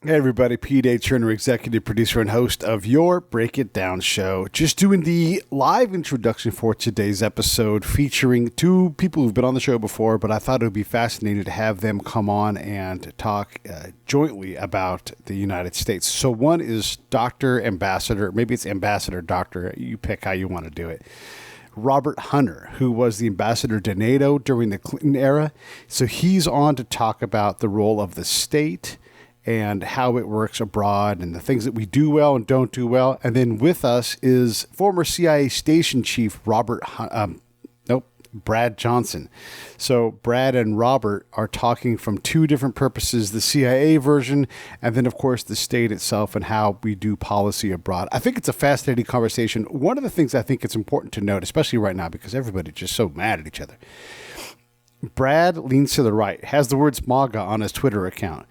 Hey everybody, Pete A. Turner, executive producer and host of your Break It Down show. Just doing the live introduction for today's episode featuring two people who've been on the show before, but I thought it would be fascinating to have them come on and talk jointly about the United States. So one is Dr. Ambassador, maybe it's Ambassador Doctor, you pick how you want to do it. Robert Hunter, who was the ambassador to NATO during the Clinton era. So he's on to talk about the role of the state and how it works abroad and the things that we do well and don't do well. And then with us is former CIA station chief Brad Johnson. So Brad and Robert are talking from two different purposes, the CIA version, and then, of course, the state itself and how we do policy abroad. I think it's a fascinating conversation. One of the things I think it's important to note, especially right now, because everybody's just so mad at each other. Brad leans to the right, has the words MAGA on his Twitter account.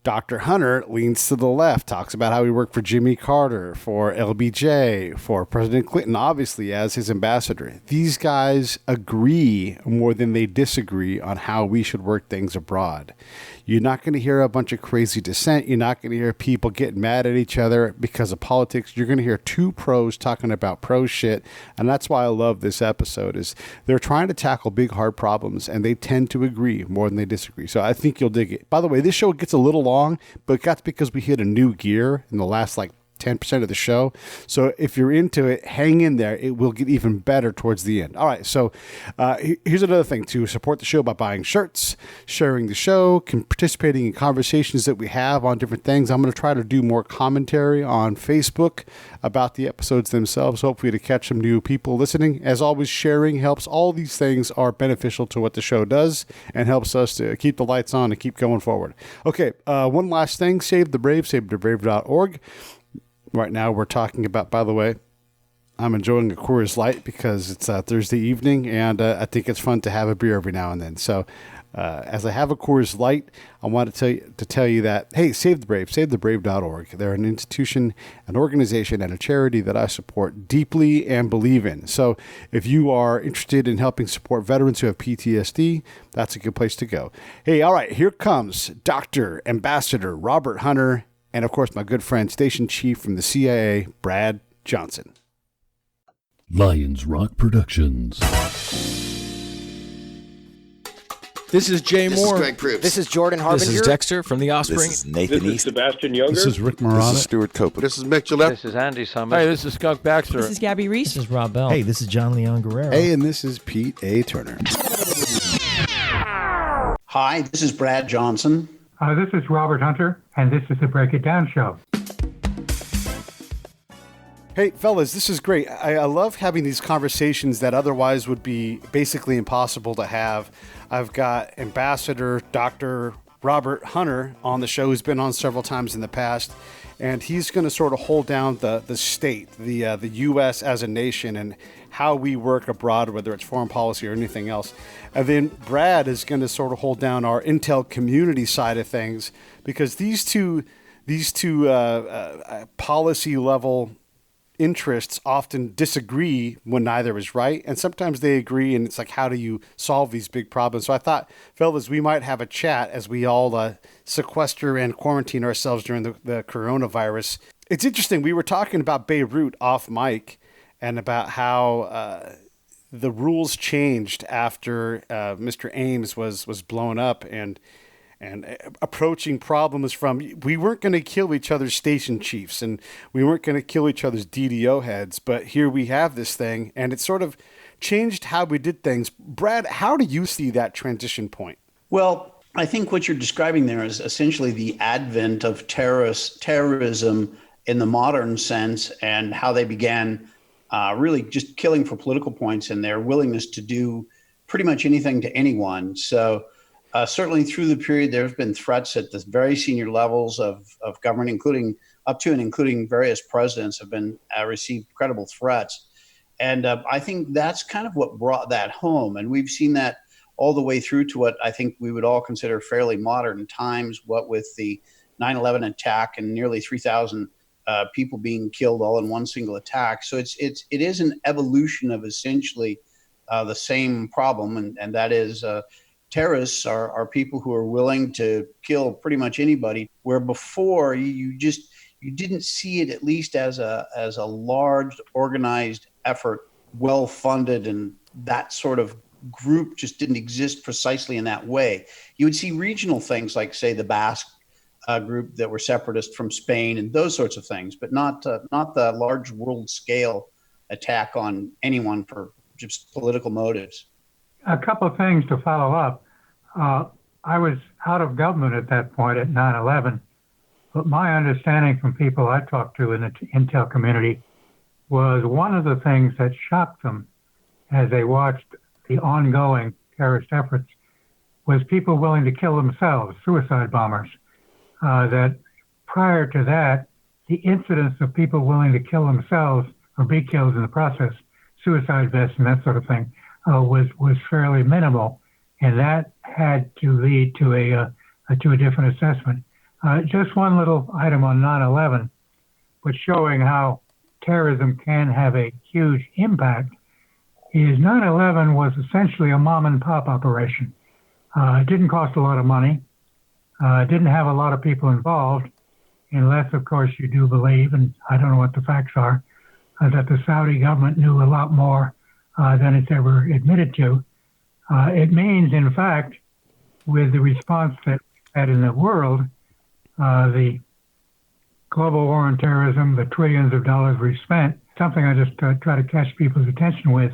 Dr. Hunter leans to the left, talks about how he worked for Jimmy Carter, for LBJ, for President Clinton, obviously, as his ambassador. These guys agree more than they disagree on how we should work things abroad. You're not going to hear a bunch of crazy dissent. You're not going to hear people getting mad at each other because of politics. You're going to hear two pros talking about pro shit, and that's why I love this episode, is they're trying to tackle big, hard problems, and they tend to agree more than they disagree. So I think you'll dig it. By the way, this show gets a little long, but that's because we hit a new gear in the last 10% of the show. So if you're into it, hang in there. It will get even better towards the end. All right. So here's another thing to support the show by buying shirts, sharing the show, participating in conversations that we have on different things. I'm going to try to do more commentary on Facebook about the episodes themselves, hopefully to catch some new people listening. As always, sharing helps. All these things are beneficial to what the show does and helps us to keep the lights on and keep going forward. Okay. One last thing. Save the Brave, savethebrave.org. Right now we're talking about, by the way, I'm enjoying a Coors Light because it's Thursday evening, and I think it's fun to have a beer every now and then. So as I have a Coors Light, I want to tell you that, hey, Save the Brave, savethebrave.org. They're an institution, an organization, and a charity that I support deeply and believe in. So if you are interested in helping support veterans who have PTSD, that's a good place to go. Hey, all right, here comes Dr. Ambassador Robert Hunter, and, of course, my good friend, Station Chief from the CIA, Brad Johnson. Lions Rock Productions. This is Jay Moore. This is Greg Proops. This is Jordan Harbinger. This is Dexter from The Offspring. This is Nathan This is East. Sebastian Younger. This is Rick Moranis. This is Stuart Copeland. This is Mick Gillette. This is Andy Summers. Hey, this is Skunk Baxter. This is Gabby Reese. This is Rob Bell. Hey, this is John Leon Guerrero. Hey, and this is Pete A. Turner. Hi, this is Brad Johnson. This is Robert Hunter, and this is the Break It Down Show. Hey, fellas, this is great. I love having these conversations that otherwise would be basically impossible to have. I've got Ambassador Dr. Robert Hunter on the show, who's been on several times in the past, and he's going to sort of hold down the state, the U.S. as a nation, and how we work abroad, whether it's foreign policy or anything else. And then Brad is going to sort of hold down our intel community side of things, because these two policy level interests often disagree when neither is right, and sometimes they agree, and it's like, how do you solve these big problems? So I thought, fellas, we might have a chat as we all sequester and quarantine ourselves during the coronavirus. It's interesting, we were talking about Beirut off mic and about how the rules changed after Mr. Ames was blown up, and approaching problems from, we weren't going to kill each other's station chiefs and we weren't going to kill each other's DDO heads, but here we have this thing, and it sort of changed how we did things. Brad, how do you see that transition point? Well, I think what you're describing there is essentially the advent of terrorism in the modern sense, and how they began really just killing for political points and their willingness to do pretty much anything to anyone. So certainly through the period, there have been threats at the very senior levels of government, including up to and including various presidents have been received credible threats. And I think that's kind of what brought that home. And we've seen that all the way through to what I think we would all consider fairly modern times, what with the 9/11 attack and nearly 3,000 people being killed all in one single attack. So it is an evolution of essentially the same problem, and that is terrorists are people who are willing to kill pretty much anybody, where before you didn't see it at least as a large organized effort, well funded, and that sort of group just didn't exist precisely in that way. You would see regional things like, say, the Basque group that were separatist from Spain and those sorts of things, but not the large world scale attack on anyone for just political motives. A couple of things to follow up. I was out of government at that point at 9/11, but my understanding from people I talked to in the intel community was one of the things that shocked them as they watched the ongoing terrorist efforts was people willing to kill themselves, suicide bombers. That prior to that, the incidence of people willing to kill themselves or be killed in the process, suicide vests and that sort of thing, was fairly minimal, and that had to lead to a different assessment. Just one little item on 9/11, but showing how terrorism can have a huge impact, is 9/11 was essentially a mom and pop operation. It didn't cost a lot of money. Didn't have a lot of people involved, unless, of course, you do believe, and I don't know what the facts are, that the Saudi government knew a lot more than it's ever admitted to. It means, in fact, with the response that we had in the world, the global war on terrorism, the trillions of dollars we've spent, something I just try to catch people's attention with,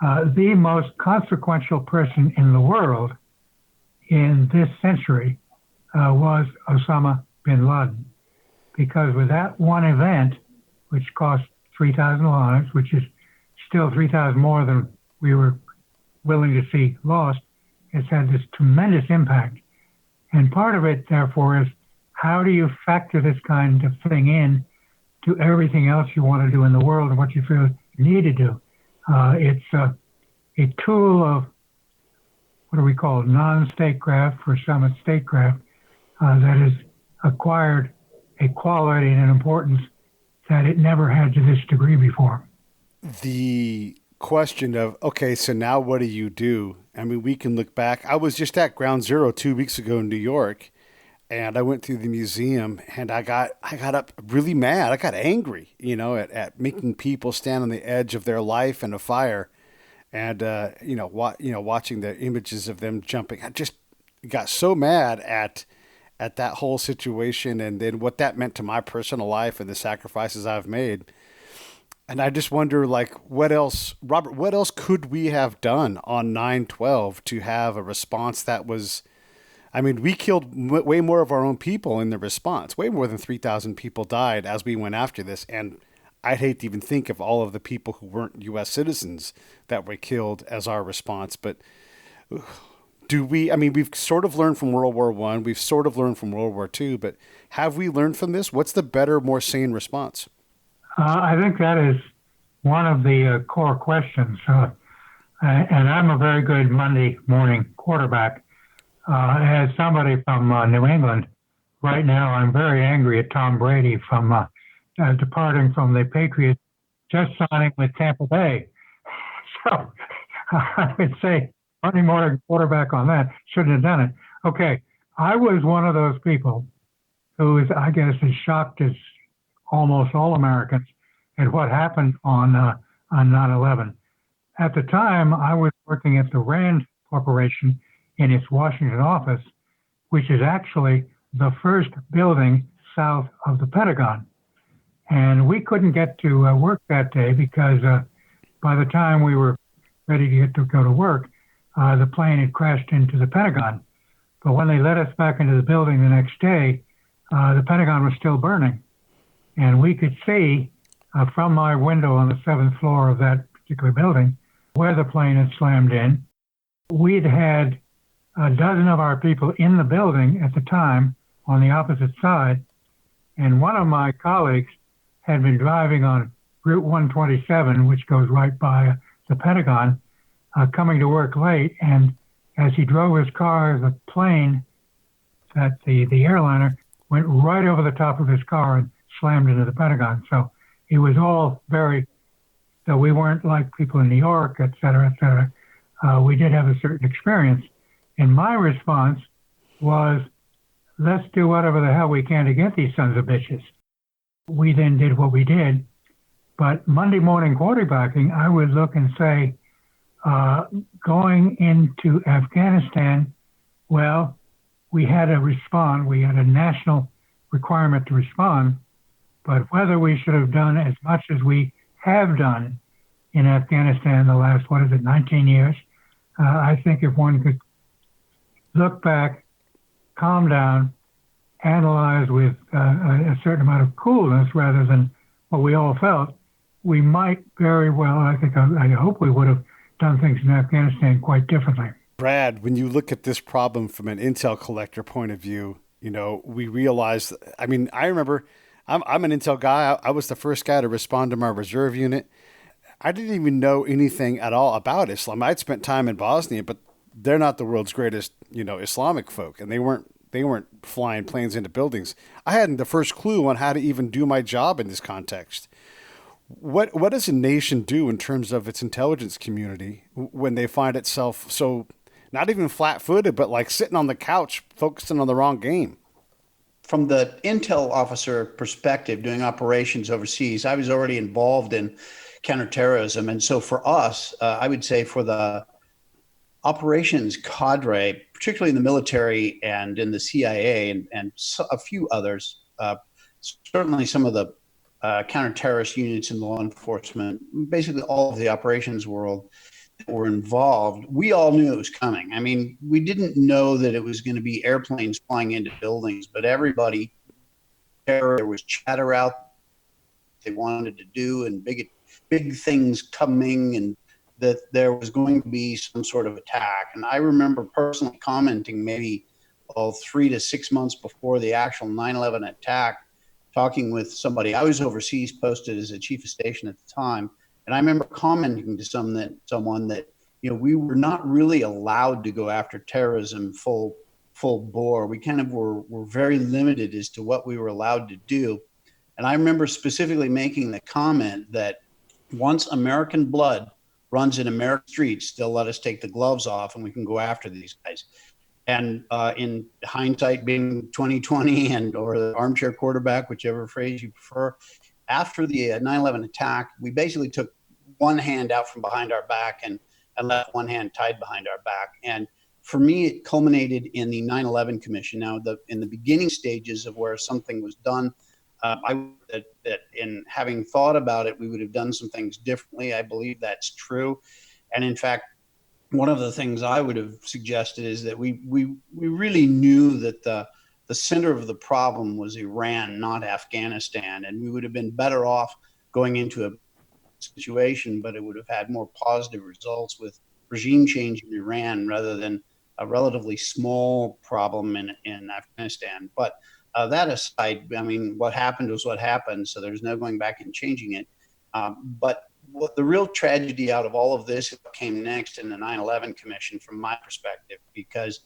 the most consequential person in the world in this century was Osama bin Laden. Because with that one event, which cost 3,000 lives, which is still 3,000 more than we were willing to see lost, it's had this tremendous impact. And part of it, therefore, is how do you factor this kind of thing in to everything else you want to do in the world and what you feel you need to do? It's a tool of, what do we call it, non-statecraft for some it's statecraft, that has acquired a quality and an importance that it never had to this degree before. The question of, okay, so now what do you do? I mean, we can look back. I was just at Ground Zero 2 weeks ago in New York, and I went through the museum, and I got up really mad. I got angry, at making people stand on the edge of their life in a fire, and watching the images of them jumping. I just got so mad at that whole situation, and then what that meant to my personal life and the sacrifices I've made. And I just wonder, what else, Robert, what else could we have done on 9/12 to have a response that was, I mean, we killed way more of our own people in the response. Way more than 3,000 people died as we went after this. And I'd hate to even think of all of the people who weren't U.S. citizens that were killed as our response. But we've sort of learned from World War I. We've sort of learned from World War II. But have we learned from this? What's the better, more sane response? I think that is one of the core questions. And I'm a very good Monday morning quarterback. As somebody from New England, right now I'm very angry at Tom Brady from departing from the Patriots, just signing with Tampa Bay. So I would say Monday morning quarterback on that, shouldn't have done it. Okay, I was one of those people who is, I guess, as shocked as almost all Americans at what happened on 9/11. At the time, I was working at the Rand Corporation in its Washington office, which is actually the first building south of the Pentagon. And we couldn't get to work that day because by the time we were ready to get to go to work, the plane had crashed into the Pentagon. But when they let us back into the building the next day, the Pentagon was still burning. And we could see from my window on the 7th floor of that particular building where the plane had slammed in. We'd had a dozen of our people in the building at the time on the opposite side. And one of my colleagues had been driving on Route 127, which goes right by the Pentagon, coming to work late. And as he drove his car, the plane, the airliner, went right over the top of his car and slammed into the Pentagon. So it was all so we weren't like people in New York, et cetera, et cetera. We did have a certain experience. And my response was, let's do whatever the hell we can to get these sons of bitches. We then did what we did. But Monday morning quarterbacking, I would look and say, going into Afghanistan, well, we had to respond. We had a national requirement to respond. But whether we should have done as much as we have done in Afghanistan the last, 19 years, I think if one could look back, calm down, analyze with a certain amount of coolness rather than what we all felt, we might very well, I hope we would have done things in Afghanistan quite differently. Brad, when you look at this problem from an intel collector point of view, we realize, I remember I'm an intel guy. I was the first guy to respond to my reserve unit. I didn't even know anything at all about Islam. I'd spent time in Bosnia, but they're not the world's greatest, Islamic folk, and they weren't flying planes into buildings. I hadn't the first clue on how to even do my job in this context. What does a nation do in terms of its intelligence community when they find itself so not even flat-footed, but like sitting on the couch focusing on the wrong game? From the intel officer perspective, doing operations overseas, I was already involved in counterterrorism. And so for us, I would say for the operations cadre, particularly in the military and in the CIA and a few others, certainly some of the counter-terrorist units in the law enforcement, basically all of the operations world that were involved, we all knew it was coming. We didn't know that it was going to be airplanes flying into buildings, but everybody, there was chatter out they wanted to do and big things coming, and that there was going to be some sort of attack. And I remember personally commenting maybe 3 to 6 months before the actual 9/11 attack, talking with somebody. I was overseas posted as a chief of station at the time. And I remember commenting to someone that, we were not really allowed to go after terrorism full bore. We kind of were very limited as to what we were allowed to do. And I remember specifically making the comment that once American blood runs in American streets, they'll let us take the gloves off and we can go after these guys. And in hindsight, being 2020 or the armchair quarterback, whichever phrase you prefer, after the 9/11 attack, we basically took one hand out from behind our back and left one hand tied behind our back. And for me, it culminated in the 9/11 Commission. Now, in the beginning stages of where something was done, that in having thought about it, we would have done some things differently. I believe that's true. And in fact, one of the things I would have suggested is that we really knew that the center of the problem was Iran, not Afghanistan. And we would have been better off going into a situation, but it would have had more positive results with regime change in Iran rather than a relatively small problem in Afghanistan. But that aside, what happened was what happened, so there's no going back and changing it. But what the real tragedy out of all of this came next in the 9/11 Commission, from my perspective, because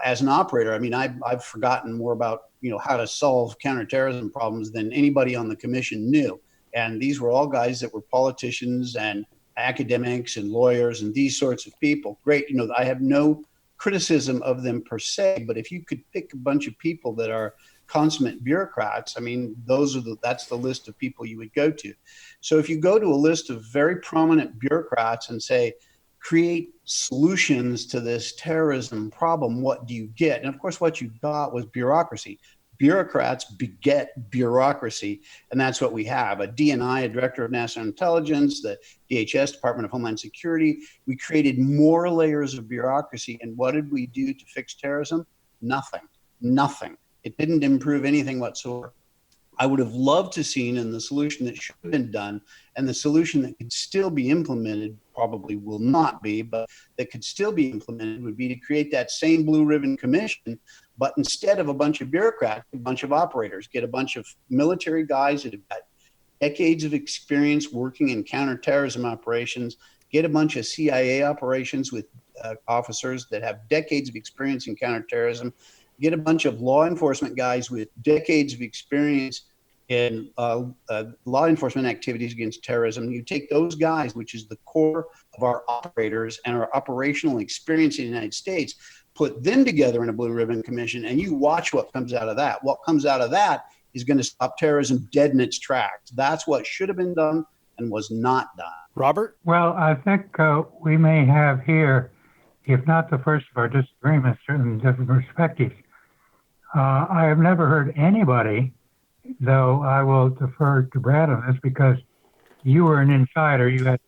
as an operator, I've forgotten more about how to solve counterterrorism problems than anybody on the commission knew. And these were all guys that were politicians and academics and lawyers and these sorts of people. Great, I have no criticism of them per se, but if you could pick a bunch of people that are consummate bureaucrats, that's the list of people you would go to. So if you go to a list of very prominent bureaucrats and say, create solutions to this terrorism problem, what do you get? And of course, what you got was bureaucracy. Bureaucrats beget bureaucracy, and that's what we have. A DNI, a Director of National Intelligence, the DHS, Department of Homeland Security. We created more layers of bureaucracy, and what did we do to fix terrorism? Nothing. It didn't improve anything whatsoever. I would have loved to seen in the solution that should have been done, and the solution that could still be implemented, probably will not be, but that could still be implemented, would be to create that same blue ribbon commission, but instead of a bunch of bureaucrats, a bunch of operators, get a bunch of military guys that have got decades of experience working in counterterrorism operations, get a bunch of CIA operations with officers that have decades of experience in counterterrorism, get a bunch of law enforcement guys with decades of experience in law enforcement activities against terrorism. You take those guys, which is the core of our operators and our operational experience in the United States, put them together in a blue ribbon commission, and you watch what comes out of that. What comes out of that is going to stop terrorism dead in its tracks. That's what should have been done and was not done. Robert? Well, I think we may have here, if not the first of our disagreements, certainly different perspectives. I have never heard anybody, though I will defer to Brad on this because you were an insider. You had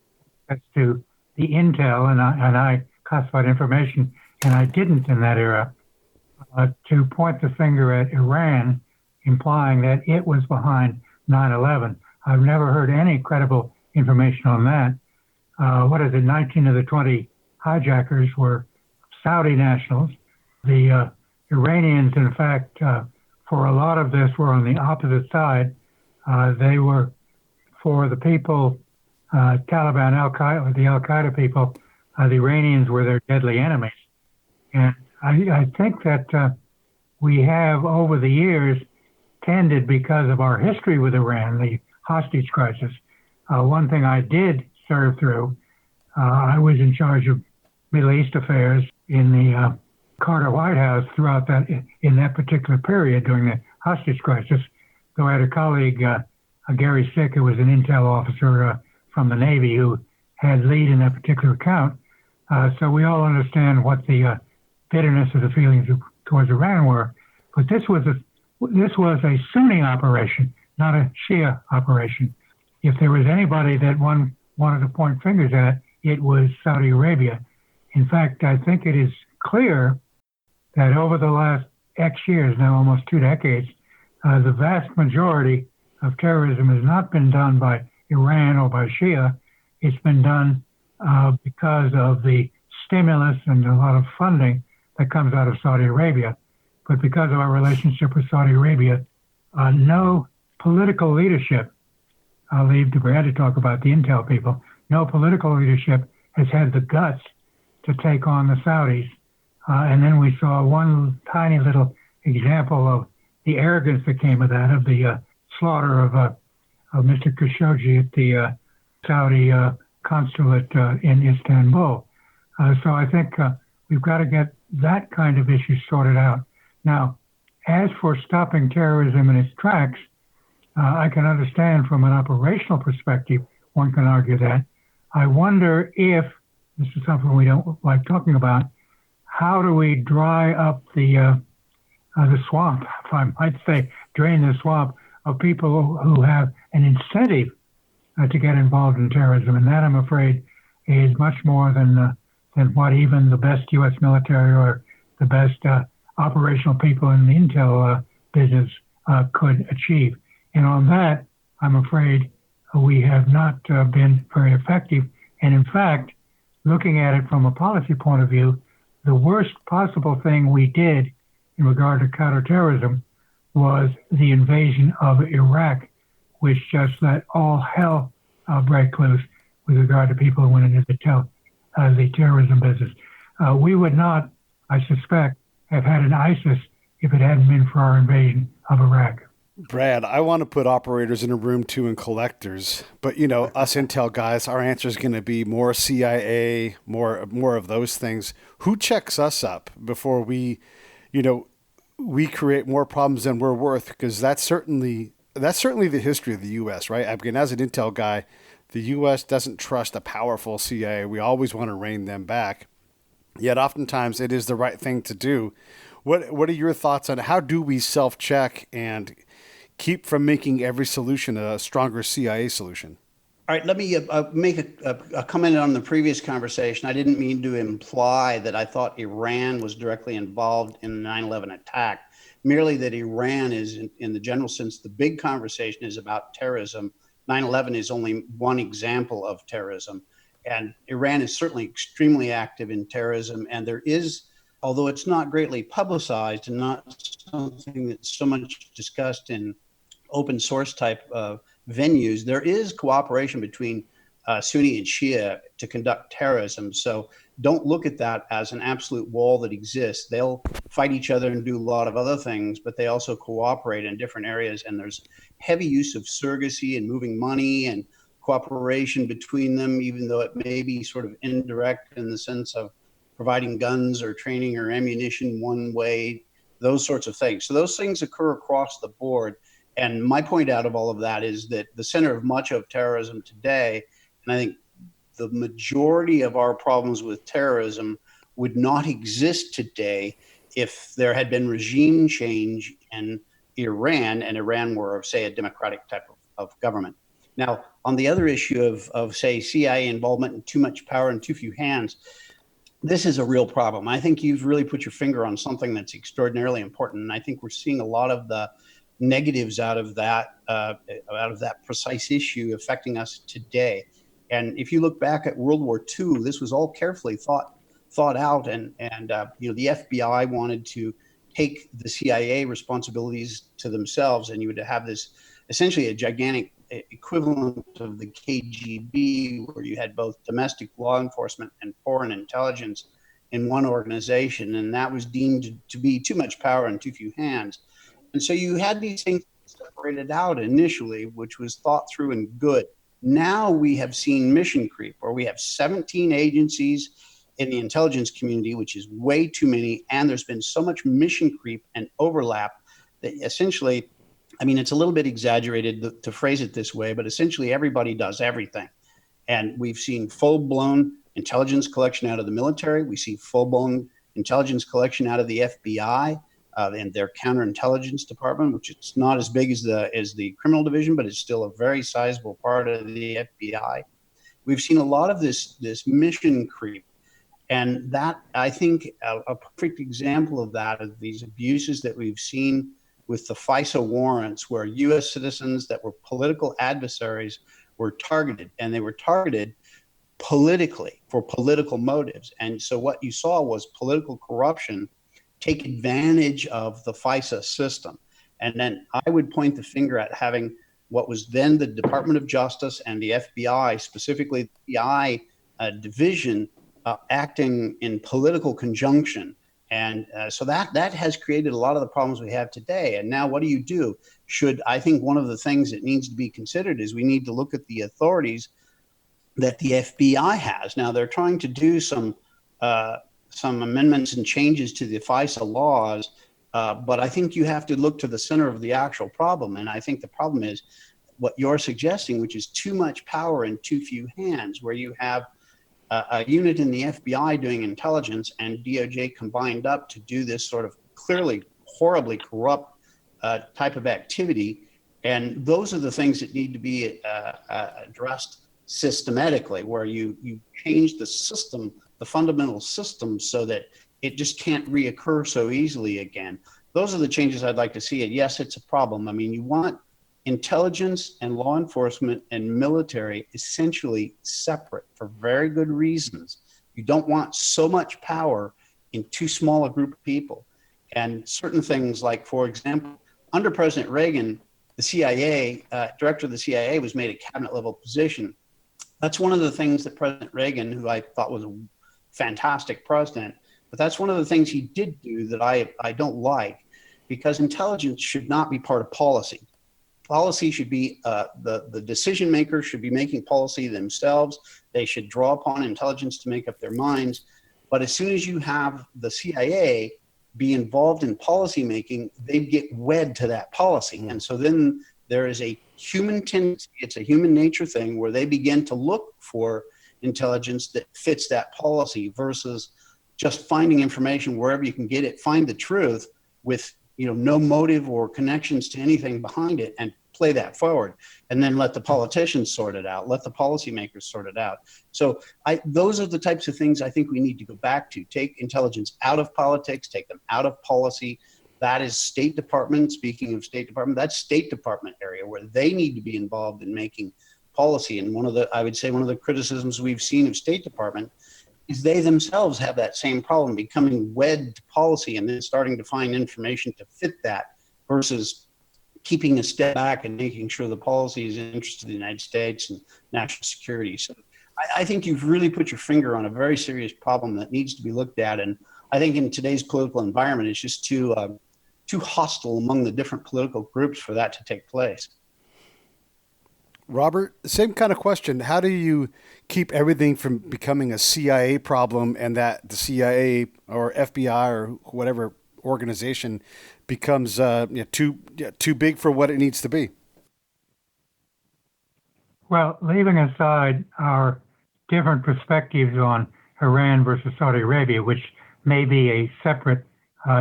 access to the intel, and I classified information, and I didn't in that era, to point the finger at Iran, implying that it was behind 9/11. I've never heard any credible information on that. 19 of the 20 hijackers were Saudi nationals. The Iranians, in fact, for a lot of this, were on the opposite side. They were, for the people, Taliban, Al-Qaeda, the Al-Qaeda people, the Iranians were their deadly enemies. And I think that we have, over the years, tended, because of our history with Iran, the hostage crisis. One thing I did serve through, I was in charge of Middle East affairs in the Carter White House throughout that, in that particular period during the hostage crisis. So I had a colleague, Gary Sick, who was an intel officer from the Navy, who had lead in that particular account. So we all understand what the bitterness of the feelings towards Iran were. But this was a Sunni operation, not a Shia operation. If there was anybody that one wanted to point fingers at, it was Saudi Arabia. In fact, I think it is clear that over the last X years, now almost 2 decades, the vast majority of terrorism has not been done by Iran or by Shia. It's been done because of the stimulus and a lot of funding that comes out of Saudi Arabia. But because of our relationship with Saudi Arabia, no political leadership, I'll leave to Brad to talk about the intel people, no political leadership has had the guts to take on the Saudis. And then we saw one tiny little example of the arrogance that came of that, of the slaughter of Mr. Khashoggi at the Saudi consulate in Istanbul. So I think we've got to get that kind of issue sorted out. Now, as for stopping terrorism in its tracks, I can understand from an operational perspective, one can argue that. I wonder if, this is something we don't like talking about, how do we dry up the swamp, if I might say, drain the swamp of people who have an incentive to get involved in terrorism? And that, I'm afraid, is much more than what even the best U.S. military or the best operational people in the intel business could achieve. And on that, I'm afraid we have not been very effective. And in fact, looking at it from a policy point of view, the worst possible thing we did in regard to counterterrorism was the invasion of Iraq, which just let all hell break loose with regard to people who went into the terrorism business. We would not, I suspect, have had an ISIS if it hadn't been for our invasion of Iraq. Brad, I want to put operators in a room too and collectors, but us intel guys, our answer is going to be more CIA, more of those things. Who checks us up before we create more problems than we're worth? Because that's certainly the history of the U.S., right? I mean, as an intel guy, the U.S. doesn't trust a powerful CIA. We always want to rein them back. Yet oftentimes it is the right thing to do. What are your thoughts on how do we self-check and keep from making every solution a stronger CIA solution? All right, let me make a comment on the previous conversation. I didn't mean to imply that I thought Iran was directly involved in the 9/11 attack, merely that Iran is, in the general sense, the big conversation is about terrorism. 9/11 is only one example of terrorism. And Iran is certainly extremely active in terrorism. And there is, although it's not greatly publicized and not something that's so much discussed in open source type venues, there is cooperation between Sunni and Shia to conduct terrorism. So don't look at that as an absolute wall that exists. They'll fight each other and do a lot of other things, but they also cooperate in different areas. And there's heavy use of surrogacy and moving money and cooperation between them, even though it may be sort of indirect in the sense of providing guns or training or ammunition one way, those sorts of things. So those things occur across the board. And my point out of all of that is that the center of much of terrorism today, and I think the majority of our problems with terrorism would not exist today if there had been regime change in Iran and Iran were, say, a democratic type of government. Now, on the other issue of, say, CIA involvement and too much power in too few hands, this is a real problem. I think you've really put your finger on something that's extraordinarily important. And I think we're seeing a lot of the negatives out of that precise issue affecting us today. And if you look back at World War II, this was all carefully thought out, and the FBI wanted to take the CIA responsibilities to themselves, and you would have this essentially a gigantic equivalent of the KGB, where you had both domestic law enforcement and foreign intelligence in one organization, and that was deemed to be too much power in too few hands. And so you had these things separated out initially, which was thought through and good. Now we have seen mission creep, where we have 17 agencies in the intelligence community, which is way too many, and there's been so much mission creep and overlap that essentially, I mean, it's a little bit exaggerated to phrase it this way, but essentially everybody does everything. And we've seen full-blown intelligence collection out of the military. We see full-blown intelligence collection out of the FBI and their counterintelligence department, which is not as big as the criminal division, but it's still a very sizable part of the FBI. We've seen a lot of this mission creep. And that, I think, a perfect example of that is these abuses that we've seen with the FISA warrants, where U.S. citizens that were political adversaries were targeted, and they were targeted politically for political motives. And so what you saw was political corruption take advantage of the FISA system. And then I would point the finger at having what was then the Department of Justice and the FBI, specifically the FBI division, acting in political conjunction. And so that has created a lot of the problems we have today. And now what do you do? I think one of the things that needs to be considered is we need to look at the authorities that the FBI has. Now they're trying to do some amendments and changes to the FISA laws, but I think you have to look to the center of the actual problem. And I think the problem is what you're suggesting, which is too much power in too few hands, where you have a unit in the FBI doing intelligence and DOJ combined up to do this sort of clearly horribly corrupt type of activity. And those are the things that need to be addressed systematically, where you change the system, the fundamental system, so that it just can't reoccur so easily again. Those are the changes I'd like to see. And yes, it's a problem. I mean, you want intelligence and law enforcement and military essentially separate for very good reasons. You don't want so much power in too small a group of people. And certain things like, for example, under President Reagan, the CIA, director of the CIA was made a cabinet level position. That's one of the things that President Reagan, who I thought was a fantastic president, but that's one of the things he did do that I don't like, because intelligence should not be part of policy. Policy should be, the decision makers should be making policy themselves. They should draw upon intelligence to make up their minds. But as soon as you have the CIA be involved in policy making, they get wed to that policy. And so then there is a human tendency, it's a human nature thing, where they begin to look for intelligence that fits that policy versus just finding information wherever you can get it, find the truth with no motive or connections to anything behind it, and play that forward, and then let the politicians sort it out, let the policymakers sort it out. So those are the types of things I think we need to go back to. Take intelligence out of politics, take them out of policy. That is State Department. Speaking of State Department, that's State Department area where they need to be involved in making policy. And I would say one of the criticisms we've seen of State Department is they themselves have that same problem, becoming wed to policy and then starting to find information to fit that versus keeping a step back and making sure the policy is in the interest of the United States and national security. So I think you've really put your finger on a very serious problem that needs to be looked at. And I think in today's political environment, it's just too hostile among the different political groups for that to take place. Robert, same kind of question. How do you keep everything from becoming a CIA problem and that the CIA or FBI or whatever organization becomes too big for what it needs to be? Well, leaving aside our different perspectives on Iran versus Saudi Arabia, which may be a separate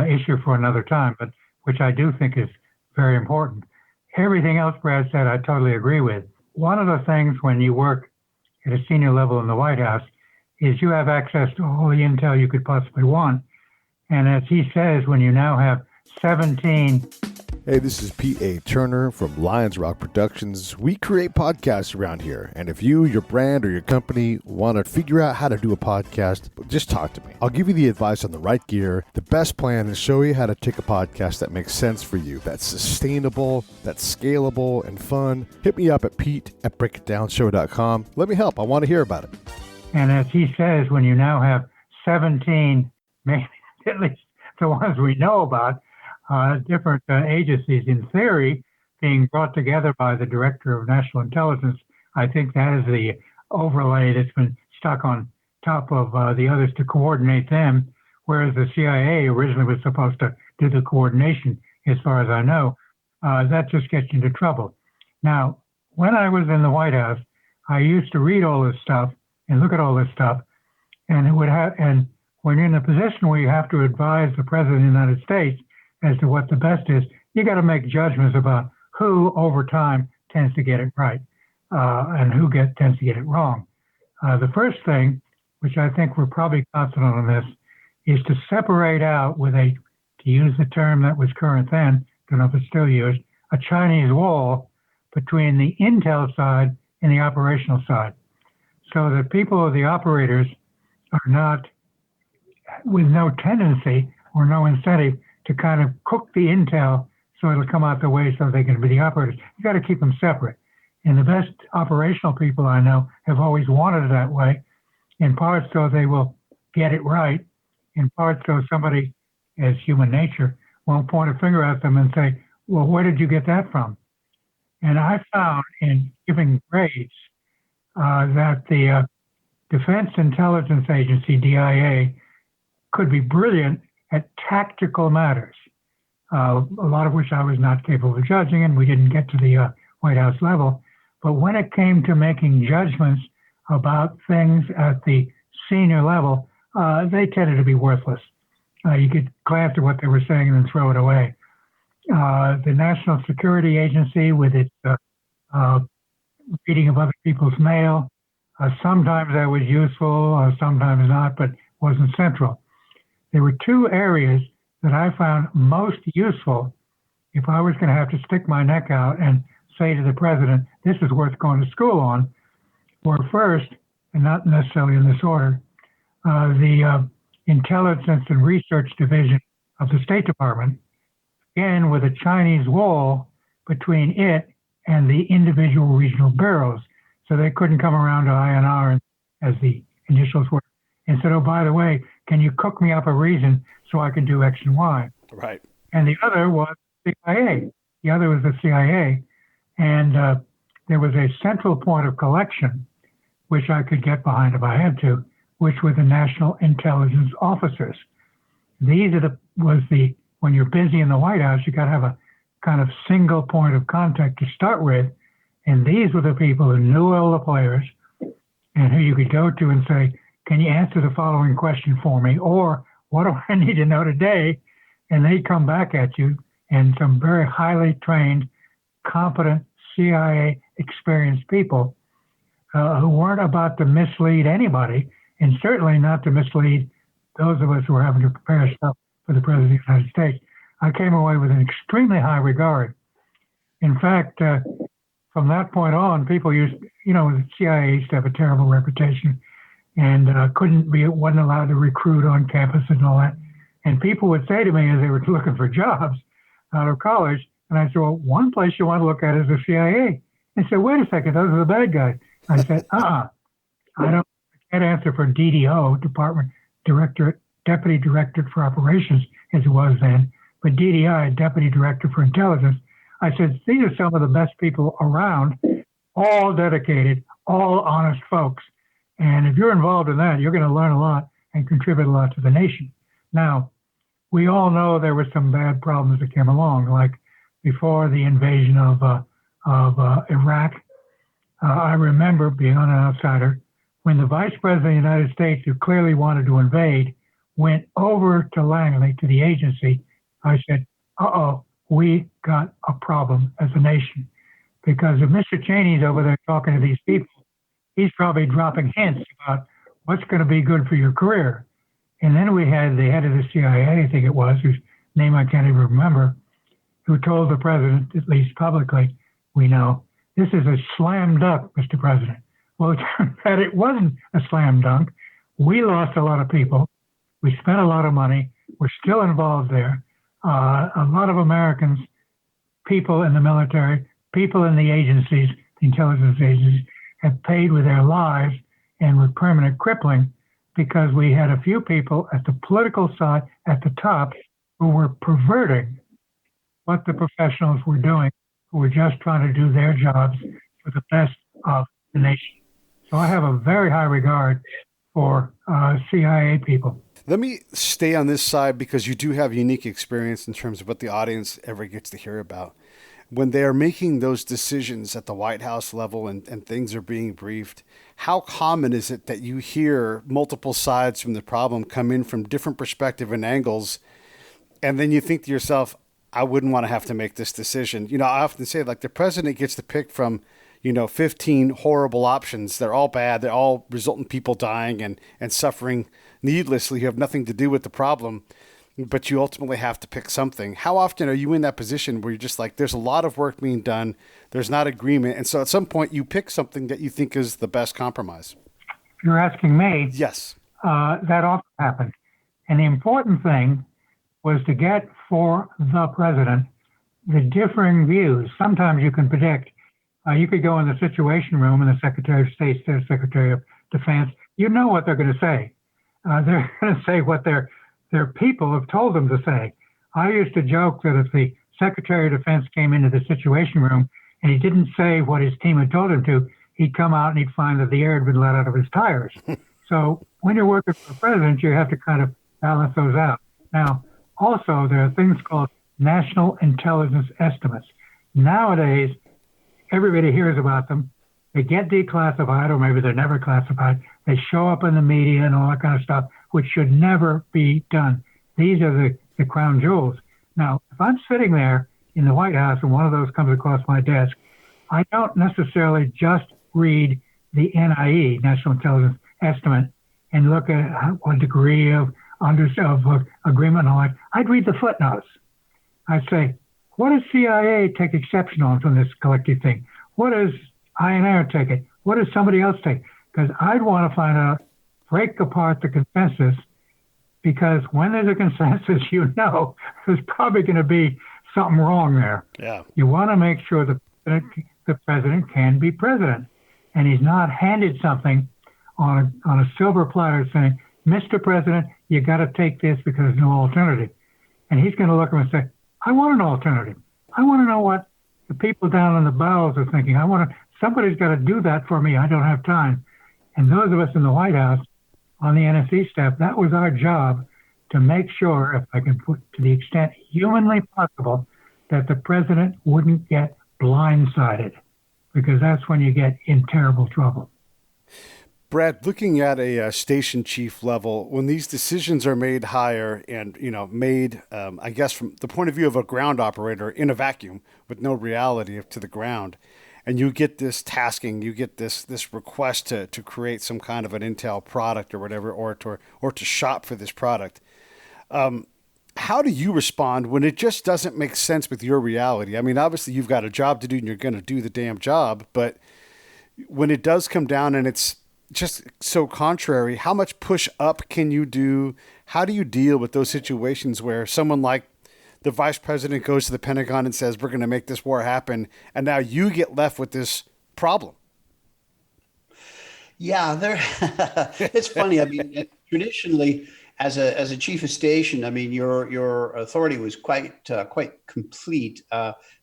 issue for another time, but which I do think is very important. Everything else Brad said, I totally agree with. One of the things when you work at a senior level in the White House is you have access to all the intel you could possibly want. And as he says, when you now have 17. Hey, this is P.A. Turner from Lions Rock Productions. We create podcasts around here. And if you, your brand, or your company want to figure out how to do a podcast, just talk to me. I'll give you the advice on the right gear, the best plan, and show you how to take a podcast that makes sense for you, that's sustainable, that's scalable, and fun. Hit me up at pete@breakitdownshow.com. Let me help. I want to hear about it. And as he says, when you now have 17, maybe at least the ones we know about, different agencies, in theory, being brought together by the Director of National Intelligence, I think that is the overlay that's been stuck on top of the others to coordinate them, whereas the CIA originally was supposed to do the coordination, as far as I know. That just gets you into trouble. Now, when I was in the White House, I used to read all this stuff and look at all this stuff, and it would have. And when you're in a position where you have to advise the President of the United States as to what the best is, you got to make judgments about who over time tends to get it right and who tends to get it wrong. The first thing, which I think we're probably confident on this, is to separate out with to use the term that was current then, don't know if it's still used, a Chinese wall between the intel side and the operational side. So that people, the operators, are not with no tendency or no incentive to kind of cook the intel so it'll come out the way so they can be the operators. You got to keep them separate. And the best operational people I know have always wanted it that way, in part so they will get it right, in part so somebody, as human nature, won't point a finger at them and say, well, where did you get that from? And I found in giving grades that the Defense Intelligence Agency, DIA, could be brilliant at tactical matters, a lot of which I was not capable of judging, and we didn't get to the White House level. But when it came to making judgments about things at the senior level, they tended to be worthless. You could glance at what they were saying and then throw it away. The National Security Agency, with its reading of other people's mail, sometimes that was useful, sometimes not, but wasn't central. There were two areas that I found most useful if I was going to have to stick my neck out and say to the President, this is worth going to school on, were first, and not necessarily in this order, the Intelligence and Research Division of the State Department, again with a Chinese wall between it and the individual regional bureaus. So they couldn't come around to INR, as the initials were, and said, oh, by the way, can you cook me up a reason so I can do X and Y? Right. And the other was CIA. The other was the CIA. And there was a central point of collection, which I could get behind if I had to, which were the National Intelligence Officers. These are when you're busy in the White House, you got to have a kind of single point of contact to start with. And these were the people who knew all the players and who you could go to and say, can you answer the following question for me? Or what do I need to know today? And they come back at you, and some very highly trained, competent CIA experienced people who weren't about to mislead anybody, and certainly not to mislead those of us who were having to prepare stuff for the President of the United States. I came away with an extremely high regard. In fact, from that point on, people the CIA used to have a terrible reputation and wasn't allowed to recruit on campus and all that. And people would say to me as they were looking for jobs out of college, and I said, well, one place you want to look at is the CIA. They said, wait a second, those are the bad guys. I said, I can't answer for DDO, Deputy Director for Operations, as it was then, but DDI, Deputy Director for Intelligence. I said, these are some of the best people around, all dedicated, all honest folks. And if you're involved in that, you're going to learn a lot and contribute a lot to the nation. Now, we all know there were some bad problems that came along, like before the invasion of Iraq. I remember being on an outsider when the Vice President of the United States, who clearly wanted to invade, went over to Langley, to the agency. I said, we got a problem as a nation. Because if Mr. Cheney's over there talking to these people, he's probably dropping hints about what's going to be good for your career. And then we had the head of the CIA, I think it was, whose name I can't even remember, who told the president, at least publicly, we know, this is a slam dunk, Mr. President. Well, it turned out it wasn't a slam dunk. We lost a lot of people. We spent a lot of money. We're still involved there. A lot of Americans, people in the military, people in the agencies, the intelligence agencies, have paid with their lives and with permanent crippling because we had a few people at the political side, at the top, who were perverting what the professionals were doing, who were just trying to do their jobs for the best of the nation. So I have a very high regard for CIA people. Let me stay on this side because you do have unique experience in terms of what the audience ever gets to hear about. When they're making those decisions at the White House level and things are being briefed, how common is it that you hear multiple sides from the problem come in from different perspectives and angles, and then you think to yourself, I wouldn't want to have to make this decision? You know, I often say, like, the president gets to pick from, 15 horrible options. They're all bad. They all result in people dying and suffering needlessly. You have nothing to do with the problem, but you ultimately have to pick something. How often are you in that position where you're just like, there's a lot of work being done, there's not agreement, and so at some point you pick something that you think is the best compromise? If you're asking me, yes, that often happened. And the important thing was to get for the president the differing views. Sometimes you can predict. You could go in the Situation Room and the Secretary of State, the Secretary of Defense. You know what they're going to say. They're going to say what their people have told them to say. I used to joke that if the Secretary of Defense came into the Situation Room and he didn't say what his team had told him to, he'd come out and he'd find that the air had been let out of his tires. So when you're working for the president, you have to kind of balance those out. Now, also, there are things called national intelligence estimates. Nowadays, everybody hears about them. They get declassified, or maybe they're never classified. They show up in the media and all that kind of stuff, which should never be done. These are the crown jewels. Now, if I'm sitting there in the White House and one of those comes across my desk, I don't necessarily just read the NIE, National Intelligence Estimate, and look at what degree of agreement and all that. I'd read the footnotes. I'd say, what does CIA take exception on from this collective thing? What does INR take it? What does somebody else take? Because I'd want to find out, break apart the consensus, because when there's a consensus, there's probably going to be something wrong there. Yeah. You want to make sure the president can be president, and he's not handed something on a silver platter saying, Mr. President, you got to take this because there's no alternative. And he's going to look at him and say, I want an alternative. I want to know what the people down in the bowels are thinking. Somebody's got to do that for me. I don't have time. And those of us in the White House, on the NSC staff, that was our job, to make sure, if I can put to the extent humanly possible, that the president wouldn't get blindsided, because that's when you get in terrible trouble. Brad, looking at a station chief level, when these decisions are made higher and, made, I guess, from the point of view of a ground operator in a vacuum with no reality to the ground, and you get this tasking, you get this request to create some kind of an intel product or whatever, or to shop for this product, how do you respond when it just doesn't make sense with your reality? I mean, obviously you've got a job to do and you're going to do the damn job, but when it does come down and it's just so contrary, how much push up can you do? How do you deal with those situations where someone like the vice president goes to the Pentagon and says, we're going to make this war happen, and now you get left with this problem? Yeah, it's funny. I mean, traditionally, as a chief of station, I mean, your authority was quite complete.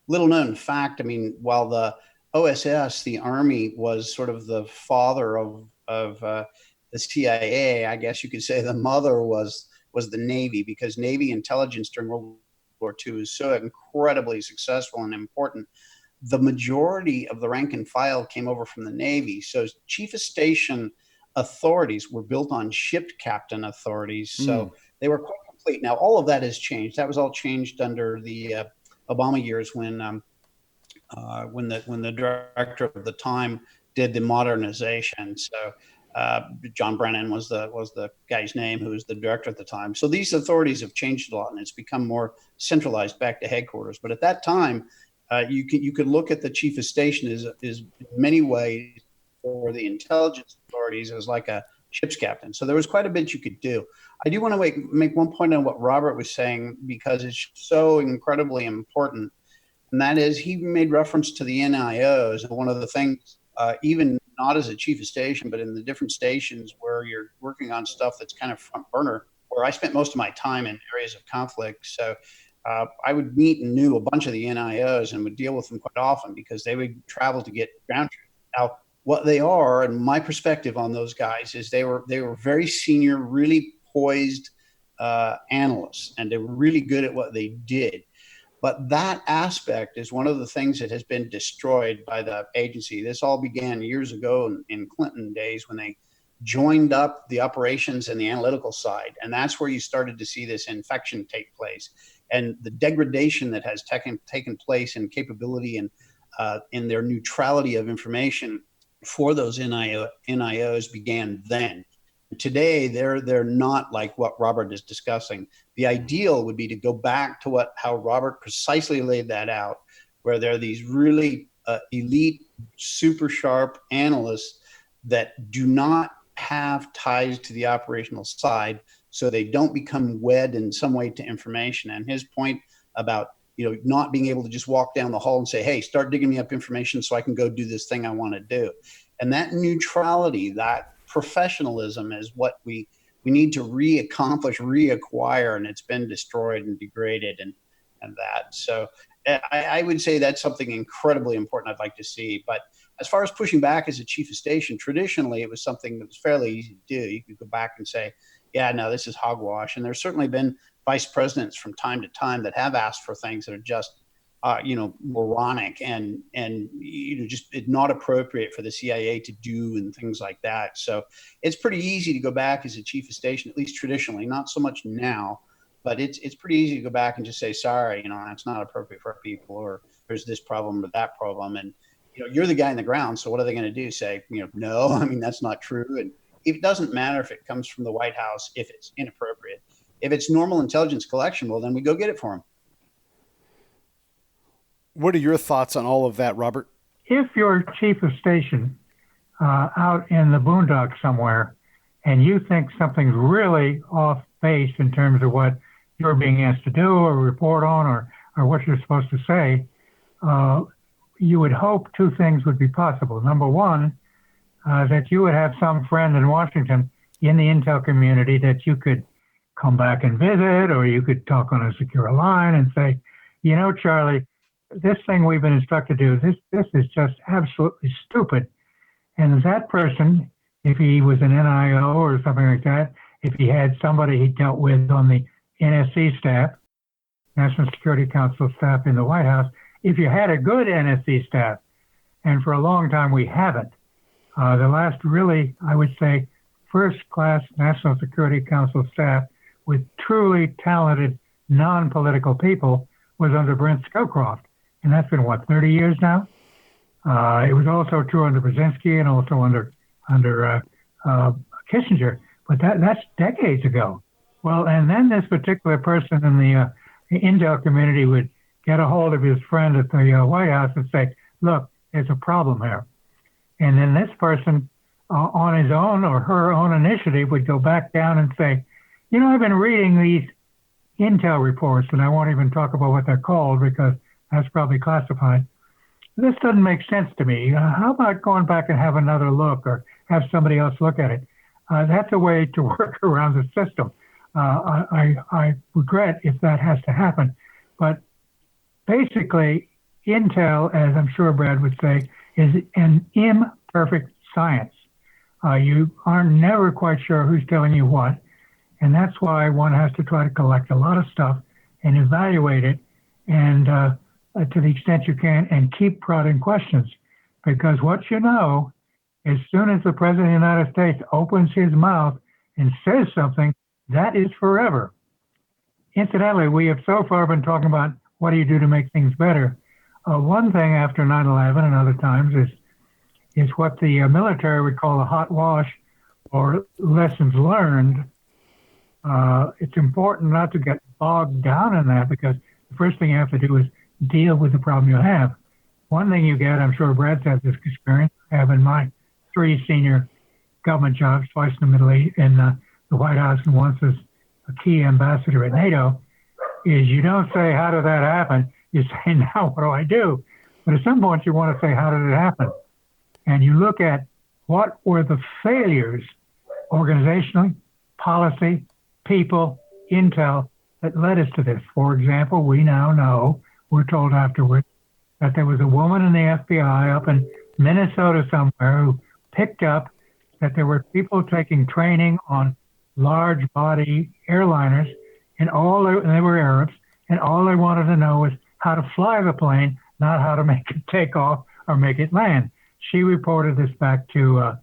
Little known fact, I mean, while OSS, the Army, was sort of the father of the CIA. I guess you could say the mother was the Navy, because Navy intelligence during World War II is so incredibly successful and important. The majority of the rank and file came over from the Navy. So chief of station authorities were built on ship captain authorities. So they were quite complete. Now, all of that has changed. That was all changed under the Obama years when the director of the time did the modernization. So John Brennan was the guy's name who was the director at the time. So these authorities have changed a lot, and it's become more centralized back to headquarters. But at that time, you could look at the chief of station as in many ways for the intelligence authorities as like a ship's captain. So there was quite a bit you could do. I do want to make one point on what Robert was saying, because it's so incredibly important. And that is, he made reference to the NIOs. And one of the things, even not as a chief of station, but in the different stations where you're working on stuff that's kind of front burner, where I spent most of my time in areas of conflict. So I would meet and knew a bunch of the NIOs and would deal with them quite often, because they would travel to get ground truth. Now, what they are, and my perspective on those guys, is they were very senior, really poised analysts, and they were really good at what they did. But that aspect is one of the things that has been destroyed by the agency. This all began years ago in Clinton days, when they joined up the operations and the analytical side. And that's where you started to see this infection take place. And the degradation that has taken place in capability and in their neutrality of information for those NIOs began then. Today, they're not like what Robert is discussing. The ideal would be to go back to how Robert precisely laid that out, where there are these really elite, super sharp analysts that do not have ties to the operational side, so they don't become wed in some way to information. And his point about not being able to just walk down the hall and say, hey, start digging me up information so I can go do this thing I want to do. And that neutrality, that professionalism is what we need to reacquire, and it's been destroyed and degraded and that. So I would say that's something incredibly important I'd like to see. But as far as pushing back as a chief of station, traditionally it was something that was fairly easy to do. You could go back and say, yeah, no, this is hogwash. And there's certainly been vice presidents from time to time that have asked for things that are just moronic and just not appropriate for the CIA to do and things like that. So it's pretty easy to go back as a chief of station, at least traditionally, not so much now, but it's pretty easy to go back and just say, sorry, that's not appropriate for our people, or there's this problem or that problem. And, you're the guy on the ground. So what are they going to do? Say, no, I mean, that's not true. And it doesn't matter if it comes from the White House, if it's inappropriate. If it's normal intelligence collection, well, then we go get it for them. What are your thoughts on all of that, Robert? If you're chief of station out in the boondocks somewhere, and you think something's really off base in terms of what you're being asked to do or report on or what you're supposed to say, you would hope two things would be possible. Number one, that you would have some friend in Washington in the intel community that you could come back and visit, or you could talk on a secure line and say, Charlie, this thing we've been instructed to do, this is just absolutely stupid. And that person, if he was an NIO or something like that, if he had somebody he dealt with on the NSC staff, National Security Council staff in the White House, if you had a good NSC staff, and for a long time we haven't, the last really, I would say, first-class National Security Council staff with truly talented, non-political people was under Brent Scowcroft. And that's been, 30 years now? It was also true under Brzezinski and also under Kissinger. But that's decades ago. Well, and then this particular person in the intel community would get a hold of his friend at the White House and say, look, there's a problem here. And then this person, on his own or her own initiative, would go back down and say, I've been reading these intel reports, and I won't even talk about what they're called because that's probably classified. This doesn't make sense to me. How about going back and have another look, or have somebody else look at it? That's a way to work around the system. I regret if that has to happen. But basically, intel, as I'm sure Brad would say, is an imperfect science. You are never quite sure who's telling you what. And that's why one has to try to collect a lot of stuff and evaluate it, and to the extent you can, and keep prodding questions. Because what you know, as soon as the President of the United States opens his mouth and says something, that is forever. Incidentally, we have so far been talking about what do you do to make things better. One thing after 9/11 and other times is what the military would call a hot wash, or lessons learned. It's important not to get bogged down in that, because the first thing you have to do is deal with the problem you have. One thing you get, I'm sure Brad's had this experience, having my 3 senior government jobs, twice in the Middle East, in the White House, and once as a key ambassador at NATO, is you don't say, how did that happen? You say, now what do I do? But at some point you want to say, how did it happen? And you look at what were the failures organizationally, policy, people, intel that led us to this. For example, we now know, we're told afterwards, that there was a woman in the FBI up in Minnesota somewhere who picked up that there were people taking training on large body airliners, and they were Arabs, and all they wanted to know was how to fly the plane, not how to make it take off or make it land. She reported this back to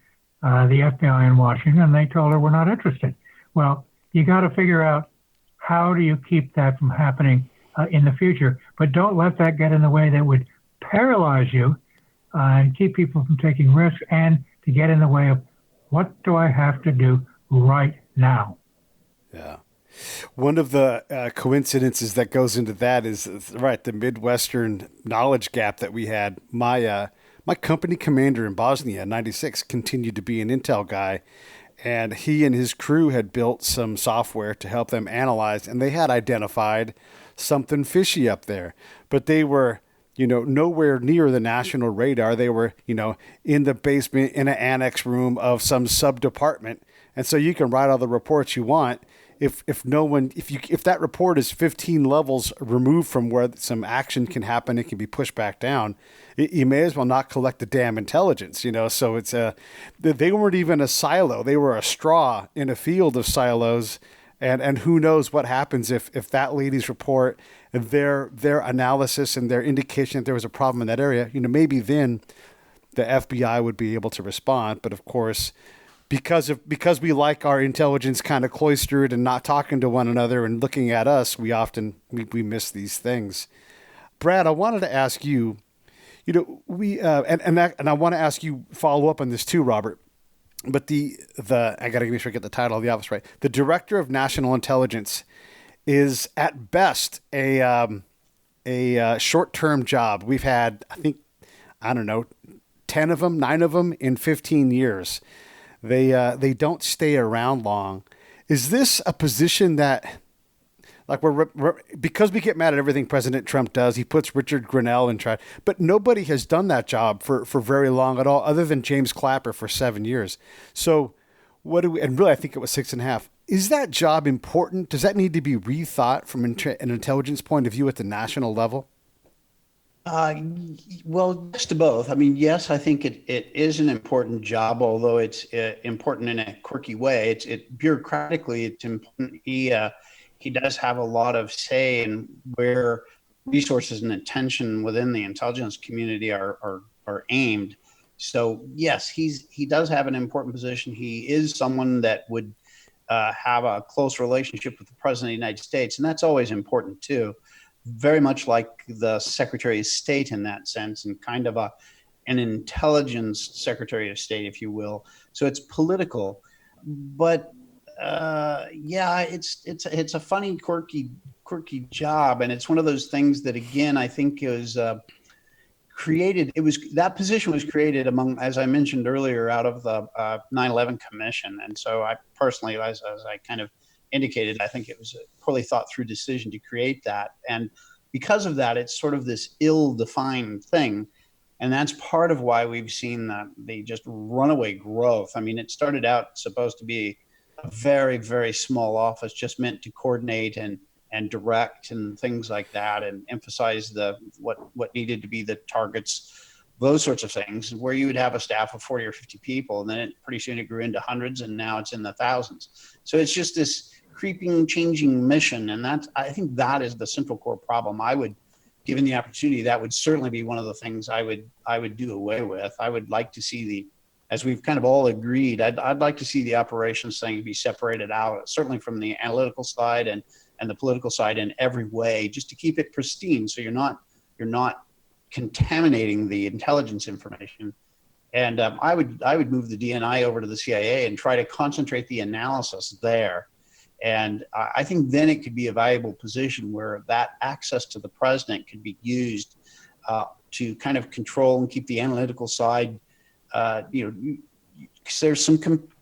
the FBI in Washington, and they told her, we're not interested. Well, you got to figure out, how do you keep that from happening in the future? But don't let that get in the way that would paralyze you and keep people from taking risks, and to get in the way of, what do I have to do right now? Yeah. One of the coincidences that goes into that is, right, the Midwestern knowledge gap that we had. My company commander in Bosnia in 96 continued to be an intel guy, and he and his crew had built some software to help them analyze, and they had identified something fishy up there. But they were, nowhere near the national radar. They were, in the basement in an annex room of some sub-department. And so you can write all the reports you want. If that report is 15 levels removed from where some action can happen, it can be pushed back down. You may as well not collect the damn intelligence, So it's they weren't even a silo; they were a straw in a field of silos. And who knows what happens if that lady's report, their analysis and their indication that there was a problem in that area, maybe then the FBI would be able to respond. But of course, because we like our intelligence kind of cloistered and not talking to one another and looking at us, we often miss these things. Brad, I wanted to ask you, and I want to ask you follow up on this too, Robert. But I got to make sure I get the title of the office right. The Director of National Intelligence is at best a short-term job. We've had, I think, 10 of them, 9 of them in 15 years. They don't stay around long. Is this a position that, like, because we get mad at everything President Trump does, he puts Richard Grenell in charge, but nobody has done that job for very long at all, other than James Clapper for 7 years. So and really, I think it was 6.5. Is that job important? Does that need to be rethought from an intelligence point of view at the national level? Well, yes to both. I mean, yes, I think it is an important job, although it's important in a quirky way. Bureaucratically, it's important. He does have a lot of say in where resources and attention within the intelligence community are aimed. So yes, he does have an important position. He is someone that would have a close relationship with the President of the United States, and that's always important too. Very much like the Secretary of State in that sense, and kind of an intelligence Secretary of State, if you will. So it's political, but it's a funny, quirky job, and it's one of those things that, again, I think is created. That position was created among, as I mentioned earlier, out of the 9/11 Commission, and so I personally, as I kind of indicated, I think it was a poorly thought through decision to create that. And because of that, it's sort of this ill-defined thing. And that's part of why we've seen the just runaway growth. I mean, it started out supposed to be a very, very small office just meant to coordinate and and direct and things like that, and emphasize the what needed to be the targets, those sorts of things, where you would have a staff of 40 or 50 people, and then pretty soon it grew into hundreds, and now it's in the thousands. So it's just this creeping, changing mission, and I think that is the central core problem. I would, given the opportunity, that would certainly be one of the things I would do away with. I would like to see as we've kind of all agreed, I'd like to see the operations thing be separated out, certainly from the analytical side and the political side in every way, just to keep it pristine, so you're not contaminating the intelligence information. And I would move the DNI over to the CIA and try to concentrate the analysis there. And I think then it could be a valuable position where that access to the president could be used to kind of control and keep the analytical side. There's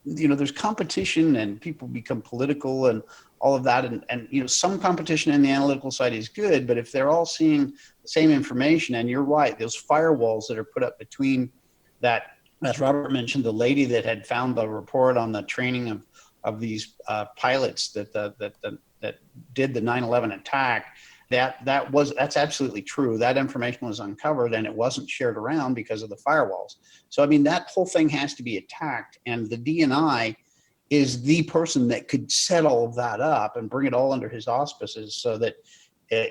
there's competition and people become political and all of that. And some competition in the analytical side is good, but if they're all seeing the same information, and you're right, those firewalls that are put up between that, as Robert mentioned, the lady that had found the report on the training of these pilots that did the 9/11 attack, that's absolutely true. That information was uncovered and it wasn't shared around because of the firewalls. So, I mean, that whole thing has to be attacked, and the DNI is the person that could set all of that up and bring it all under his auspices, so that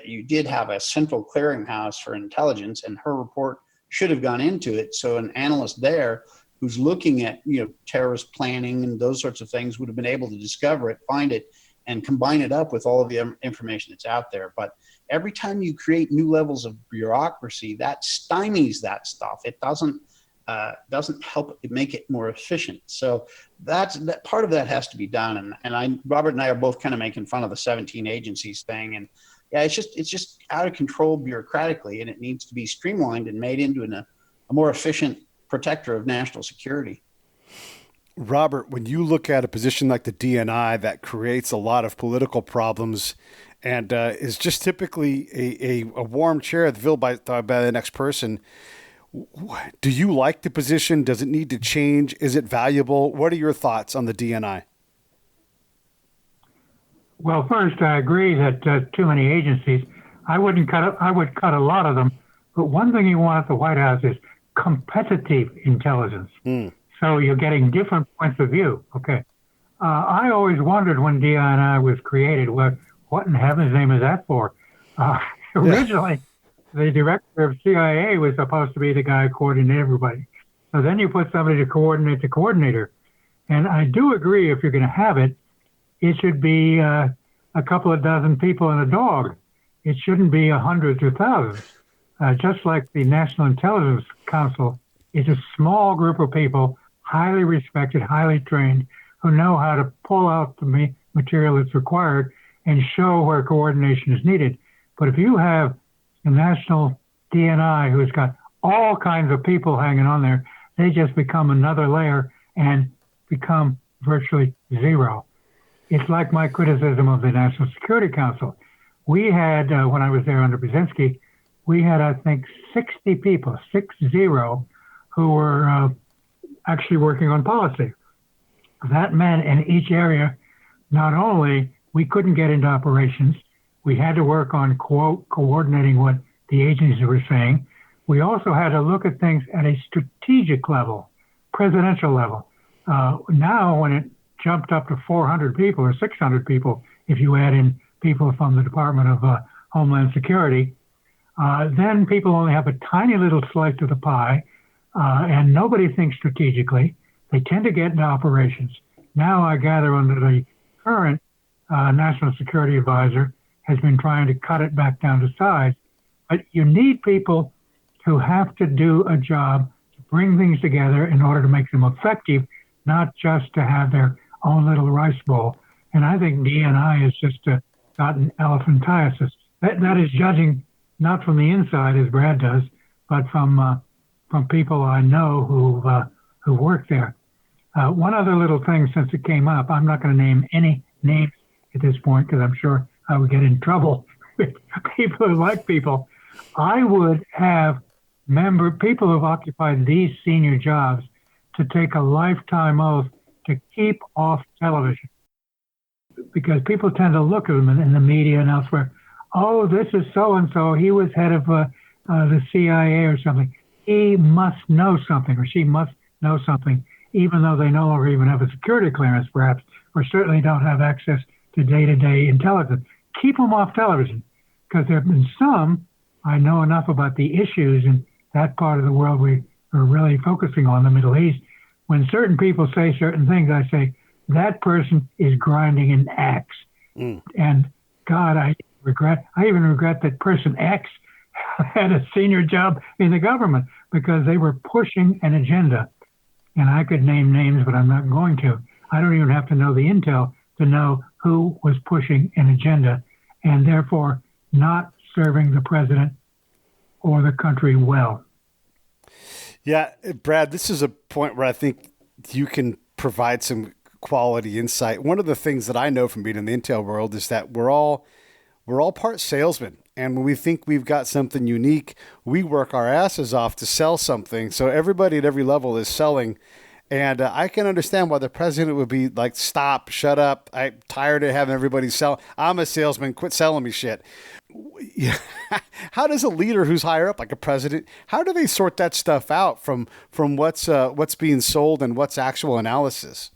you did have a central clearinghouse for intelligence, and her report should have gone into it. So an analyst there who's looking at terrorist planning and those sorts of things would have been able to discover it, find it, and combine it up with all of the information that's out there. But every time you create new levels of bureaucracy, that stymies that stuff. It doesn't help make it more efficient. So that part of that has to be done. And Robert and I are both kind of making fun of the 17 agencies thing. And yeah, it's just out of control bureaucratically, and it needs to be streamlined and made into a more efficient protector of national security. Robert, when you look at a position like the DNI that creates a lot of political problems and is just typically a warm chair filled by the next person, do you like the position? Does it need to change? Is it valuable? What are your thoughts on the DNI? Well, first, I agree that too many agencies. I would cut a lot of them. But one thing you want at the White House is competitive intelligence. So you're getting different points of view. Okay. I always wondered when DNI was created, what in heaven's name is that for? Originally, the director of CIA was supposed to be the guy who coordinated everybody. So then you put somebody to coordinate the coordinator. And I do agree, if you're going to have it, it should be a couple of dozen people and a dog. It shouldn't be hundreds or thousands. Just like the National Intelligence Council is a small group of people, highly respected, highly trained, who know how to pull out the material that's required and show where coordination is needed. But if you have a national DNI who's got all kinds of people hanging on there, they just become another layer and become virtually zero. It's like my criticism of the National Security Council. We had, when I was there under Brzezinski, we had, I think, 60 people, 60, who were actually working on policy. That meant in each area, not only we couldn't get into operations, we had to work on, quote, coordinating what the agencies were saying. We also had to look at things at a strategic level, presidential level. Now, when it jumped up to 400 people or 600 people, if you add in people from the Department of Homeland Security, then people only have a tiny little slice of the pie, and nobody thinks strategically. They tend to get into operations. Now, I gather under the current National Security Advisor has been trying to cut it back down to size. But you need people who have to do a job to bring things together in order to make them effective, not just to have their own little rice bowl. And I think DNI has just gotten elephantiasis. That is judging not from the inside, as Brad does, but from people I know who work there. One other little thing, since it came up, I'm not going to name any names at this point because I'm sure I would get in trouble with people who like people. I would have people who've occupied these senior jobs to take a lifetime oath to keep off television. because people tend to look at him in the media and elsewhere. Oh, this is so-and-so. He was head of the CIA or something. He must know something, or she must know something, even though they no longer even have a security clearance, perhaps, or certainly don't have access to day-to-day intelligence. Keep them off television, because there have been some, I know enough about the issues in that part of the world we are really focusing on, the Middle East. When certain people say certain things, I say, that person is grinding an axe. And God, I even regret that person X had a senior job in the government because they were pushing an agenda. And I could name names, but I'm not going to. I don't even have to know the intel to know who was pushing an agenda and therefore not serving the president or the country well. Yeah, Brad, this is a point where I think you can provide some quality insight. One of the things that I know from being in the intel world is that we're all part salesmen. And when we think we've got something unique, we work our asses off to sell something. So everybody at every level is selling. And I can understand why the president would be like, stop, shut up. I'm tired of having everybody sell. I'm a salesman. Quit selling me shit. Yeah. How does a leader who's higher up, like a president, how do they sort that stuff out from what's being sold and what's actual analysis?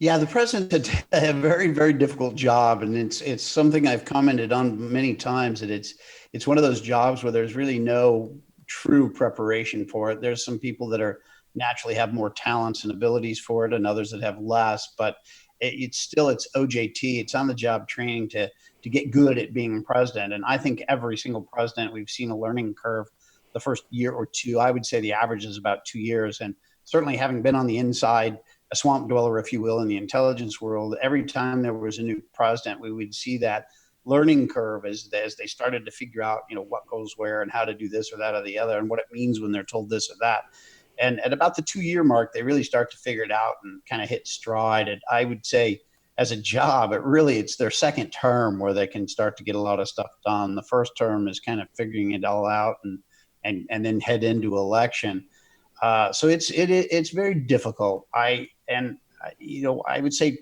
Yeah, the president had a very, very difficult job, and it's something I've commented on many times, that it's one of those jobs where there's really no true preparation for it. There's some people that are naturally have more talents and abilities for it, and others that have less. But it's OJT. It's on the job training to get good at being president. And I think every single president, we've seen a learning curve the first year or two. I would say the average is about 2 years, and certainly having been on the inside, a swamp dweller, if you will, in the intelligence world, every time there was a new president, we would see that learning curve as they started to figure out, what goes where and how to do this or that or the other and what it means when they're told this or that. And at about the 2-year mark, they really start to figure it out and kind of hit stride. And I would say as a job, it's their second term where they can start to get a lot of stuff done. The first term is kind of figuring it all out and then head into election. So it's very difficult. I would say,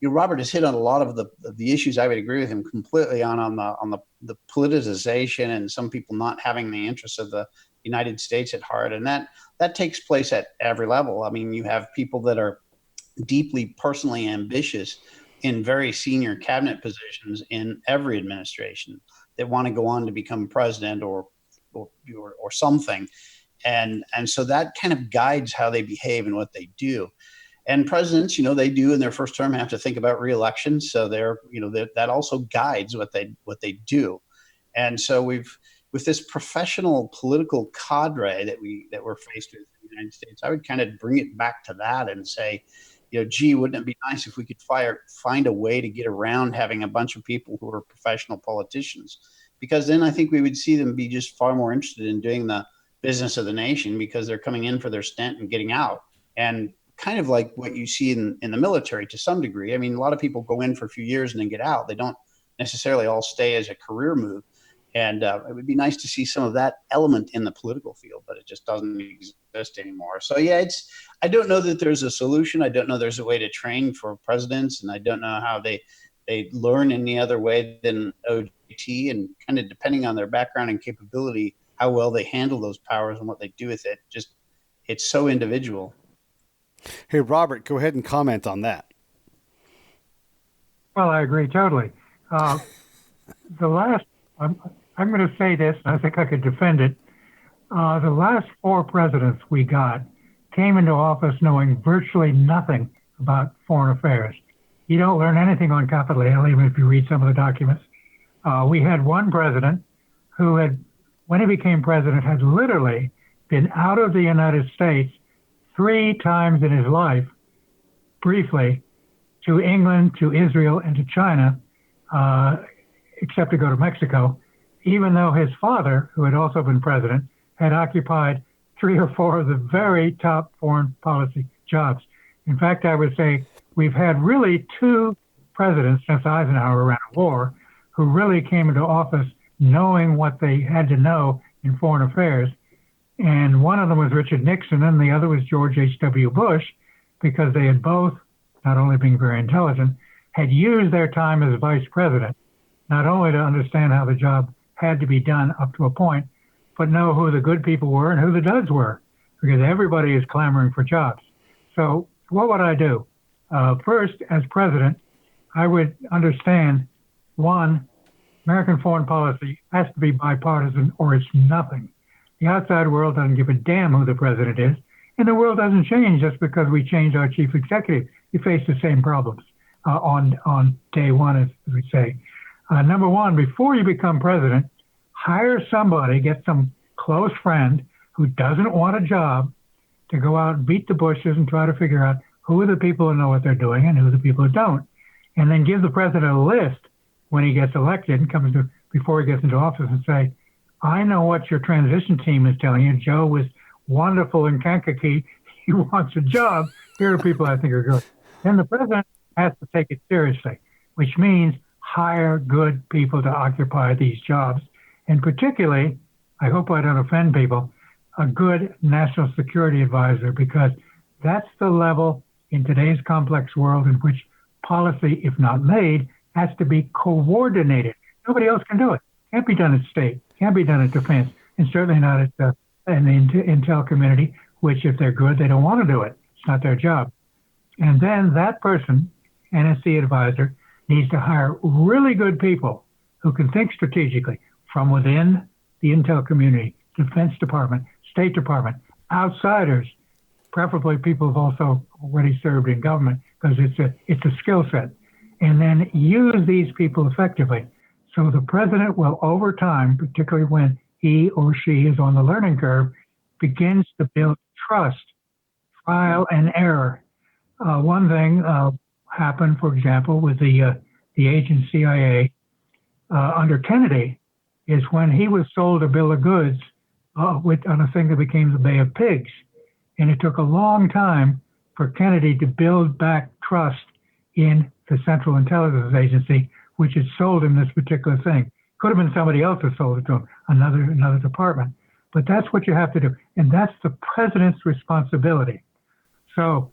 Robert has hit on a lot of the issues. I would agree with him completely on the politicization and some people not having the interests of the United States at heart, and that takes place at every level. I mean, you have people that are deeply personally ambitious in very senior cabinet positions in every administration that want to go on to become president or something. And so that kind of guides how they behave and what they do. And presidents, they do in their first term have to think about reelection. So that also guides what they do. And so with this professional political cadre that we're faced with in the United States, I would kind of bring it back to that and say, gee, wouldn't it be nice if we could find a way to get around having a bunch of people who are professional politicians? Because then I think we would see them be just far more interested in doing the business of the nation, because they're coming in for their stint and getting out. And kind of like what you see in the military to some degree. I mean, a lot of people go in for a few years and then get out. They don't necessarily all stay as a career move. And it would be nice to see some of that element in the political field, but it just doesn't exist anymore. So, yeah, I don't know that there's a solution. I don't know there's a way to train for presidents, and I don't know how they learn any other way than OJT, and kind of depending on their background and capability, how well they handle those powers and what they do with it. Just, it's so individual. Hey, Robert, go ahead and comment on that. Well, I agree totally. I'm going to say this, and I think I could defend it. The last 4 presidents we got came into office knowing virtually nothing about foreign affairs. You don't learn anything on Capitol Hill, even if you read some of the documents. We had one president who when he became president, had literally been out of the United States 3 times in his life, briefly, to England, to Israel, and to China, except to go to Mexico, even though his father, who had also been president, had occupied 3 or 4 of the very top foreign policy jobs. In fact, I would say we've had really 2 presidents since Eisenhower ran a war who really came into office knowing what they had to know in foreign affairs. And one of them was Richard Nixon, and the other was George H.W. Bush, because they had both, not only being very intelligent, had used their time as vice president, not only to understand how the job had to be done up to a point, but know who the good people were and who the duds were, because everybody is clamoring for jobs. So what would I do? First, as president, I would understand, one, American foreign policy has to be bipartisan or it's nothing. The outside world doesn't give a damn who the president is, and the world doesn't change just because we change our chief executive. You face the same problems on day one, as we say. Number one, before you become president, hire somebody, get some close friend who doesn't want a job to go out and beat the bushes and try to figure out who are the people who know what they're doing and who are the people who don't. And then give the president a list when he gets elected and before he gets into office and say, I know what your transition team is telling you. Joe was wonderful in Kankakee. He wants a job. Here are people I think are good. Then the president has to take it seriously, which means hire good people to occupy these jobs. And particularly, I hope I don't offend people, a good national security advisor, because that's the level in today's complex world in which policy, if not made, has to be coordinated. Nobody else can do it. Can't be done at state, can't be done at defense, and certainly not at in the intel community, which if they're good, they don't want to do it. It's not their job. And then that person, NSC advisor, needs to hire really good people who can think strategically from within the intel community, Defense Department, State Department, outsiders, preferably people who've also already served in government, because it's a skill set. And then use these people effectively. So the president will, over time, particularly when he or she is on the learning curve, begins to build trust, trial and error. One thing happened, for example, with the agent CIA under Kennedy, is when he was sold a bill of goods on a thing that became the Bay of Pigs. And it took a long time for Kennedy to build back trust in the Central Intelligence Agency, which had sold him this particular thing. Could have been somebody else that sold it to him, another department. But that's what you have to do. And that's the president's responsibility. So,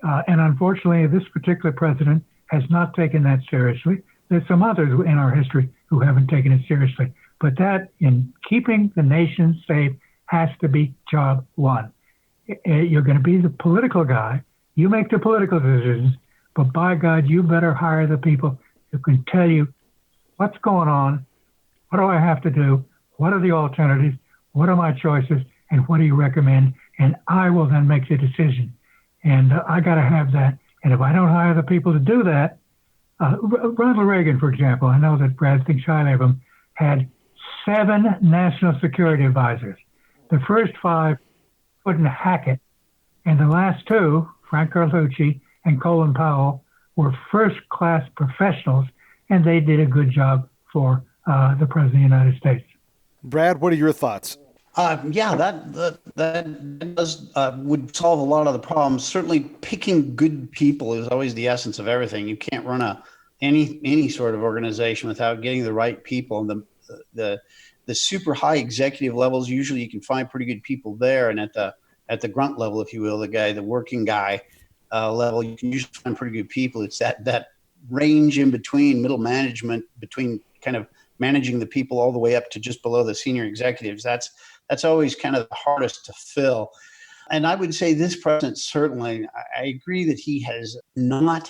and unfortunately, this particular president has not taken that seriously. There's some others in our history who haven't taken it seriously. But that, in keeping the nation safe, has to be job one. You're going to be the political guy. You make the political decisions. But by God, you better hire the people who can tell you what's going on, what do I have to do, what are the alternatives, what are my choices, and what do you recommend? And I will then make the decision. And I got to have that. And if I don't hire the people to do that, Ronald Reagan, for example, I know that Brad thinks highly of him, had 7 national security advisors. The first 5 couldn't hack it. And the last 2, Frank Carlucci and Colin Powell, were first-class professionals, and they did a good job for the President of the United States. Brad, what are your thoughts? Yeah, that does would solve a lot of the problems. Certainly, picking good people is always the essence of everything. You can't run any sort of organization without getting the right people. And the super high executive levels, usually you can find pretty good people there, and at the grunt level, if you will, the working guy level, you can usually find pretty good people. It's that range in between, middle management, between kind of managing the people all the way up to just below the senior executives. That's always kind of the hardest to fill. And I would say this president, certainly, I agree that he has not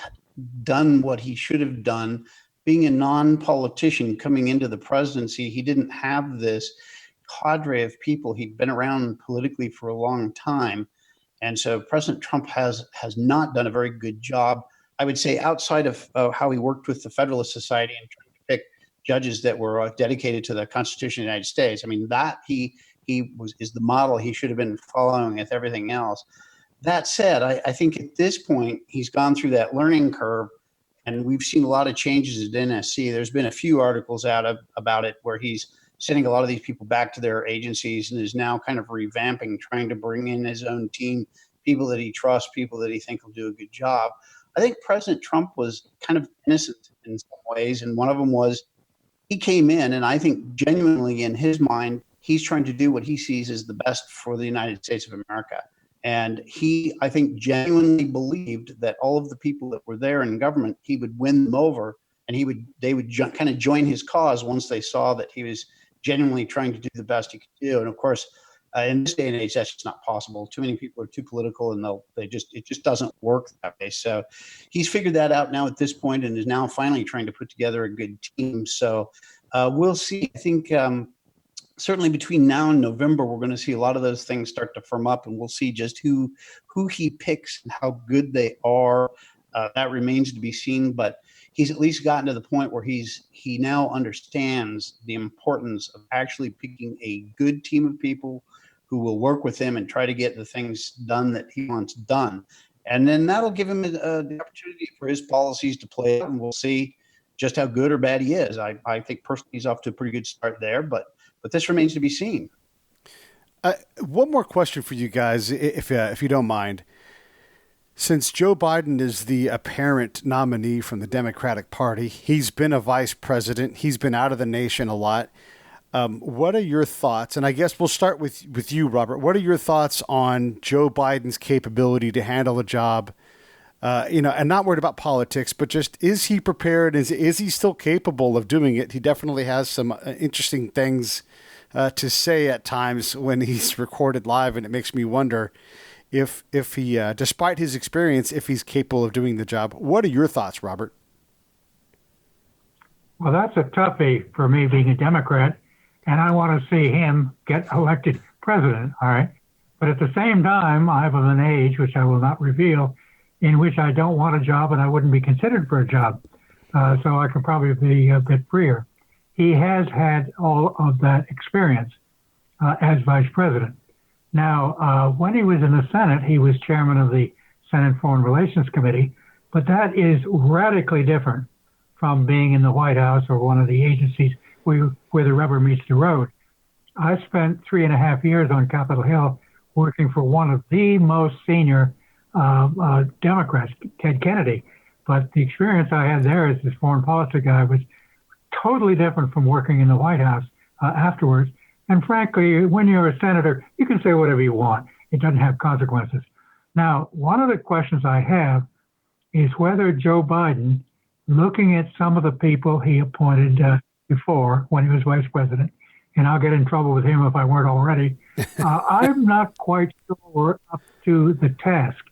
done what he should have done. Being a non-politician coming into the presidency, he didn't have this cadre of people. He'd been around politically for a long time. And so President Trump has not done a very good job, I would say, outside of how he worked with the Federalist Society and trying to pick judges that were dedicated to the Constitution of the United States. I mean, that is the model he should have been following with everything else. That said, I think at this point, he's gone through that learning curve, and we've seen a lot of changes at NSC. There's been a few articles out about it where he's sending a lot of these people back to their agencies and is now kind of revamping, trying to bring in his own team, people that he trusts, people that he thinks will do a good job. I think President Trump was kind of innocent in some ways, and one of them was he came in, and I think genuinely in his mind, he's trying to do what he sees as the best for the United States of America. And he, I think, genuinely believed that all of the people that were there in government, he would win them over, and they would kind of join his cause once they saw that he was genuinely trying to do the best he could do. And of course, in this day and age, that's just not possible. Too many people are too political, and it just doesn't work that way. So he's figured that out now at this point, and is now finally trying to put together a good team. So we'll see. I think certainly between now and November, we're going to see a lot of those things start to firm up, and we'll see just who he picks and how good they are. That remains to be seen, but he's at least gotten to the point where he now understands the importance of actually picking a good team of people who will work with him and try to get the things done that he wants done. And then that'll give him the opportunity for his policies to play out, and we'll see just how good or bad he is. I think personally he's off to a pretty good start there, but this remains to be seen. One more question for you guys, if you don't mind. Since Joe Biden is the apparent nominee from the Democratic Party, he's been a vice president. He's been out of the nation a lot. What are your thoughts? And I guess we'll start with you, Robert. What are your thoughts on Joe Biden's capability to handle a job, and not worried about politics, but just, is he prepared? Is he still capable of doing it? He definitely has some interesting things to say at times when he's recorded live, and it makes me wonder if he, despite his experience, if he's capable of doing the job. What are your thoughts, Robert? Well, that's a toughie for me, being a Democrat, and I want to see him get elected president, all right? But at the same time, I'm of an age, which I will not reveal, in which I don't want a job and I wouldn't be considered for a job. So I can probably be a bit freer. He has had all of that experience as vice president. Now, when he was in the Senate, he was chairman of the Senate Foreign Relations Committee, but that is radically different from being in the White House or one of the agencies where the rubber meets the road. I spent 3.5 years on Capitol Hill working for one of the most senior Democrats, Ted Kennedy. But the experience I had there as this foreign policy guy was totally different from working in the White House afterwards. And frankly, when you're a senator, you can say whatever you want. It doesn't have consequences. Now, one of the questions I have is whether Joe Biden, looking at some of the people he appointed before when he was vice president, and I'll get in trouble with him if I weren't already, I'm not quite sure we're up to the task.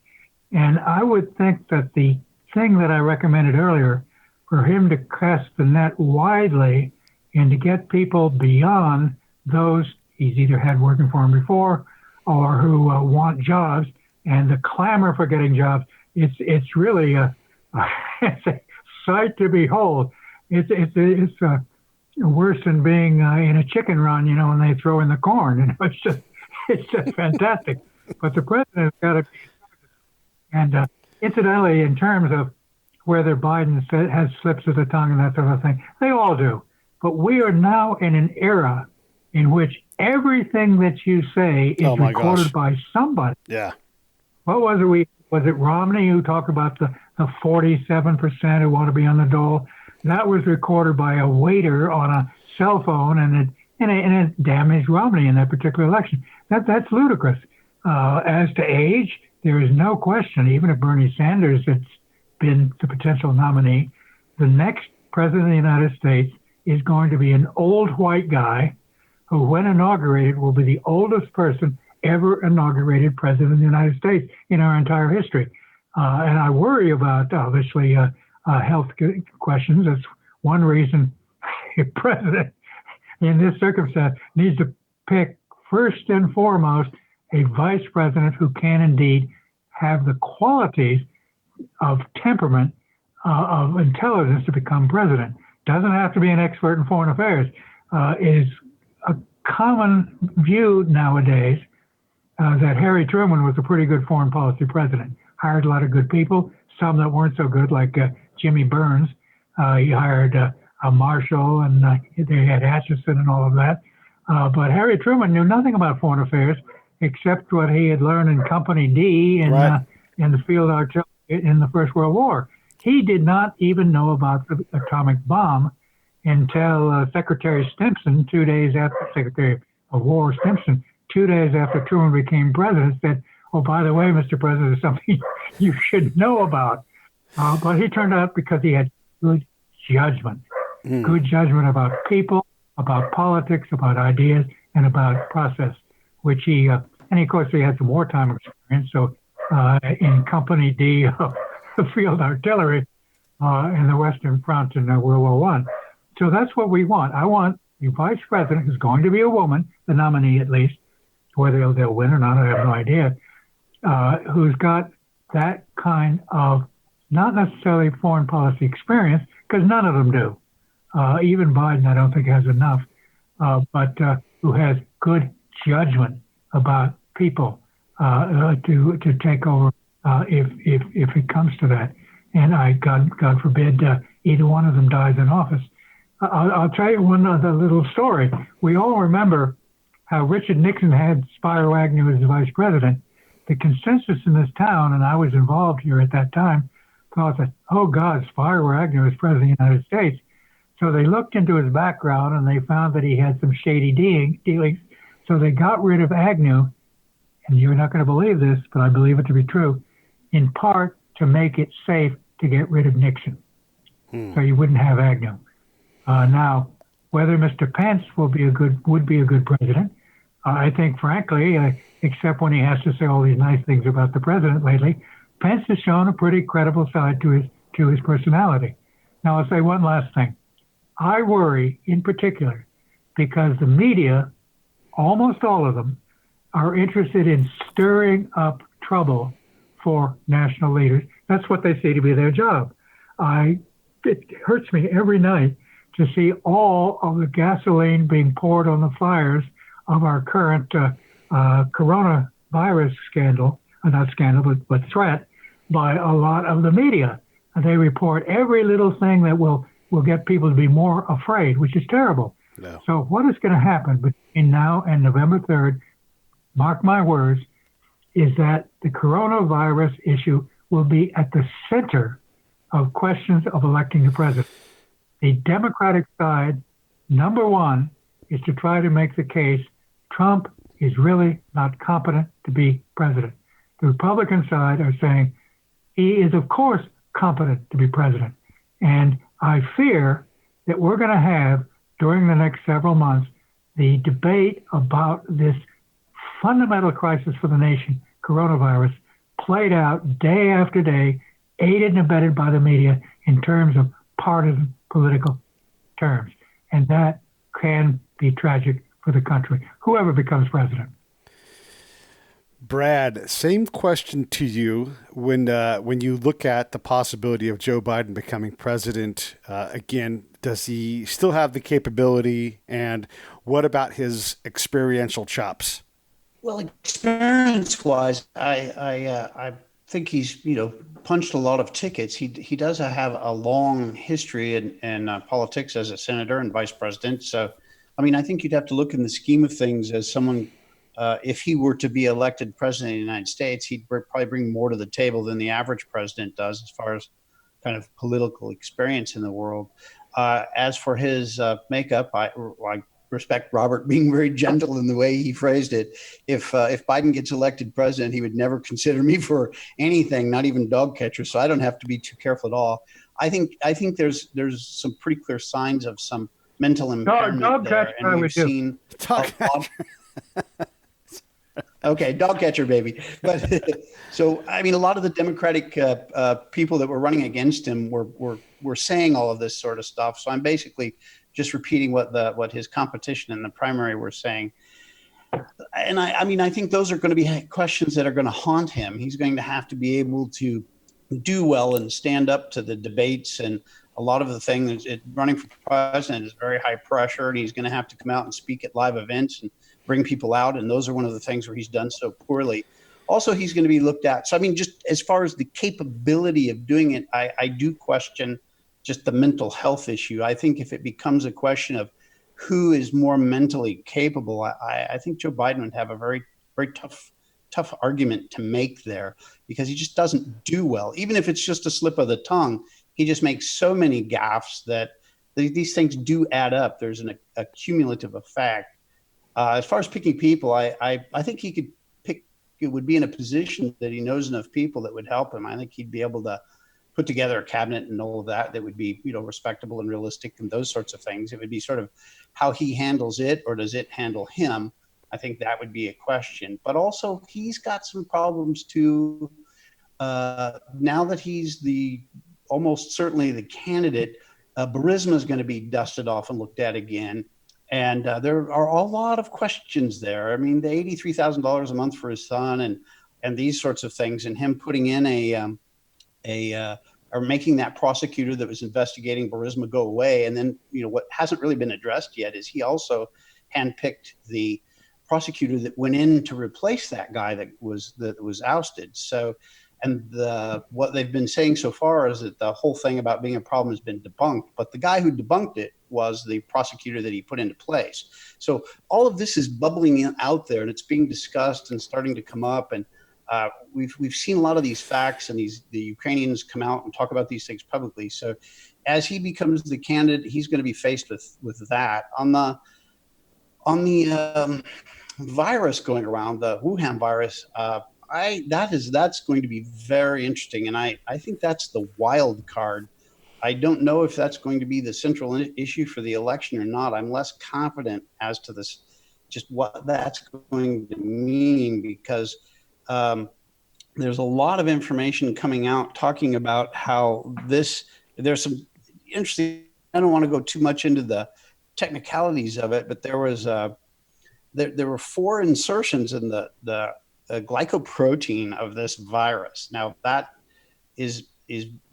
And I would think that the thing that I recommended earlier, for him to cast the net widely and to get people beyond those he's either had working for him before or who want jobs, and the clamor for getting jobs, it's really it's a sight to behold. It's worse than being in a chicken run, when they throw in the corn. It's just fantastic. But the president's got to be. And incidentally, in terms of whether Biden has slips of the tongue and that sort of thing, they all do. But we are now in an era in which everything that you say is recorded by somebody. Yeah. What was it? Was it Romney who talked about the 47% who want to be on the dole? That was recorded by a waiter on a cell phone, and it damaged Romney in that particular election. That's ludicrous. As to age, there is no question, even if Bernie Sanders has been the potential nominee, the next president of the United States is going to be an old white guy who, when inaugurated, will be the oldest person ever inaugurated president of the United States in our entire history. And I worry about, obviously, health questions. That's one reason a president in this circumstance needs to pick first and foremost a vice president who can indeed have the qualities of temperament, of intelligence to become president. Doesn't have to be an expert in foreign affairs. Is a common view nowadays that Harry Truman was a pretty good foreign policy president. Hired a lot of good people, some that weren't so good, like Jimmy Burns. He hired a Marshall, and they had Atchison and all of that. But Harry Truman knew nothing about foreign affairs except what he had learned in Company D in the field artillery in the First World War. He did not even know about the atomic bomb until Secretary Stimson, 2 days after Secretary of War Stimson, 2 days after Truman became president, said, oh, by the way, Mr. President, there's something you should know about. But he turned out because he had good judgment, good judgment about people, about politics, about ideas, and about process, which he, and of course he had some wartime experience. So in Company D of the Field Artillery in the Western Front in World War I. So that's what we want. I want the vice president, who's going to be a woman, the nominee at least, whether they'll win or not, I have no idea, who's got that kind of, not necessarily foreign policy experience, because none of them do. Even Biden, I don't think, has enough, but who has good judgment about people to take over if it comes to that. And God forbid, either one of them dies in office. I'll tell you one other little story. We all remember how Richard Nixon had Spiro Agnew as the vice president. The consensus in this town, and I was involved here at that time, thought that, oh God, Spiro Agnew is president of the United States. So they looked into his background and they found that he had some shady dealings. So they got rid of Agnew, and you're not going to believe this, but I believe it to be true, in part to make it safe to get rid of Nixon. So you wouldn't have Agnew. Now, whether Mr. Pence would be a good president, I think, frankly, except when he has to say all these nice things about the president lately, Pence has shown a pretty credible side to his personality. Now, I'll say one last thing. I worry in particular because the media, almost all of them, are interested in stirring up trouble for national leaders. That's what they see to be their job. It hurts me every night to see all of the gasoline being poured on the fires of our current coronavirus scandal, not scandal, but threat, by a lot of the media. They report every little thing that will get people to be more afraid, which is terrible. No. So what is going to happen between now and November 3rd, mark my words, is that the coronavirus issue will be at the center of questions of electing the president. The Democratic side, number one, is to try to make the case Trump is really not competent to be president. The Republican side are saying he is, of course, competent to be president. And I fear that we're going to have, during the next several months, the debate about this fundamental crisis for the nation, coronavirus, played out day after day, aided and abetted by the media in terms of partisan political terms. And that can be tragic for the country, whoever becomes president. Brad, same question to you. When you look at the possibility of Joe Biden becoming president again, does he still have the capability? And what about his experiential chops? Well, experience-wise, I think he's punched a lot of tickets. He does have a long history in politics as a senator and vice president. So, I mean, I think you'd have to look in the scheme of things as someone. If he were to be elected president of the United States, he'd probably bring more to the table than the average president does as far as kind of political experience in the world. As for his makeup, I respect Robert being very gentle in the way he phrased it. If Biden gets elected president, he would never consider me for anything, not even dog catcher. So I don't have to be too careful at all. I think there's some pretty clear signs of some mental impairment dog there, catcher, and we've seen Okay, dog catcher, baby. But so, I mean, a lot of the Democratic people that were running against him were saying all of this sort of stuff. So I'm basically just repeating what his competition in the primary were saying. And I mean, I think those are going to be questions that are going to haunt him. He's going to have to be able to do well and stand up to the debates. And a lot of the things, running for president is very high pressure, and he's going to have to come out and speak at live events and bring people out. And those are one of the things where he's done so poorly. Also, he's going to be looked at. So, I mean, just as far as the capability of doing it, I do question just the mental health issue. I think if it becomes a question of who is more mentally capable, I think Joe Biden would have a very, very tough argument to make there, because he just doesn't do well. Even if it's just a slip of the tongue, he just makes so many gaffes that these things do add up. There's a cumulative effect. As far as picking people, I think he could pick would be in a position that he knows enough people that would help him. I think he'd be able to put together a cabinet and all of that would be, respectable and realistic and those sorts of things. It would be sort of how he handles it, or does it handle him? I think that would be a question. But also, he's got some problems too. Now that he's almost certainly the candidate, Burisma is going to be dusted off and looked at again. And there are a lot of questions there. I mean, the $83,000 a month for his son and these sorts of things, and him putting in or making that prosecutor that was investigating Burisma go away. And then, what hasn't really been addressed yet is he also handpicked the prosecutor that went in to replace that guy that was ousted. So, and what they've been saying so far is that the whole thing about being a problem has been debunked, but the guy who debunked it was the prosecutor that he put into place. So all of this is bubbling out there, and it's being discussed and starting to come up. And we've seen a lot of these facts, and the Ukrainians come out and talk about these things publicly. So as he becomes the candidate, he's going to be faced with that. On the virus going around, the Wuhan virus, that's going to be very interesting, and I think that's the wild card. I don't know if that's going to be the central issue for the election or not. I'm less confident as to this, just what that's going to mean, because there's a lot of information coming out talking about how there's some interesting. I don't want to go too much into the technicalities of it, but there was there were 4 insertions in the glycoprotein of this virus. Now that is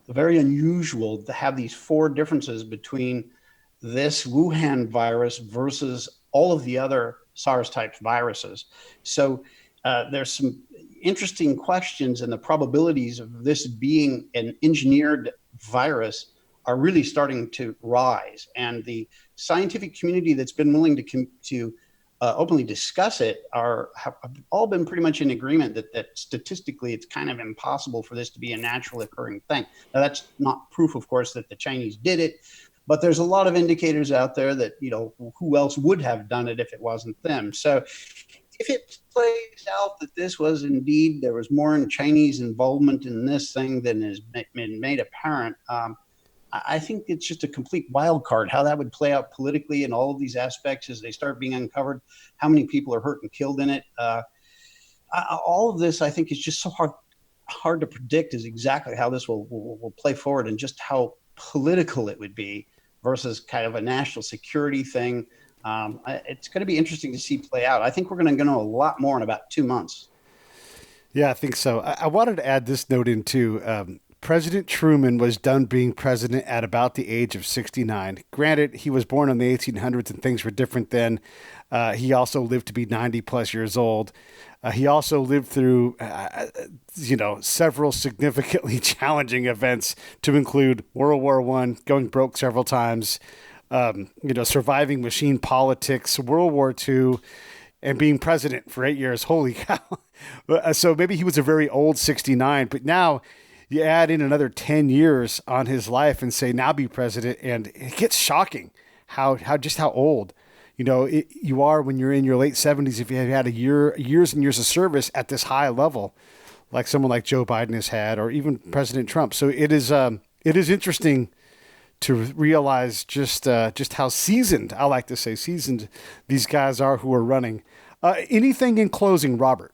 very unusual to have these 4 differences between this Wuhan virus versus all of the other SARS type viruses. So there's some interesting questions, and the probabilities of this being an engineered virus are really starting to rise. And the scientific community that's been willing to openly discuss it have all been pretty much in agreement that statistically it's kind of impossible for this to be a naturally occurring thing. Now, that's not proof, of course, that the Chinese did it, but there's a lot of indicators out there that, who else would have done it if it wasn't them. So if it plays out that this was indeed, there was more Chinese involvement in this thing than has been made apparent, I think it's just a complete wild card, how that would play out politically and all of these aspects as they start being uncovered, how many people are hurt and killed in it. All of this, I think, is just so hard to predict is exactly how this will play forward, and just how political it would be versus kind of a national security thing. It's going to be interesting to see play out. I think we're going to know a lot more in about 2 months. Yeah, I think so. I wanted to add this note in too. President Truman was done being president at about the age of 69. Granted, he was born in the 1800s and things were different then. He also lived to be 90 plus years old. He also lived through, several significantly challenging events, to include World War I, going broke several times, surviving machine politics, World War II, and being president for 8 years. Holy cow. So maybe he was a very old 69, but now you add in another 10 years on his life and say, now be president. And it gets shocking how old, you are when you're in your late 70s, if you have had years and years of service at this high level, like someone like Joe Biden has had, or even President Trump. So it is interesting to realize just how seasoned, I like to say seasoned, these guys are who are running. Anything in closing, Robert?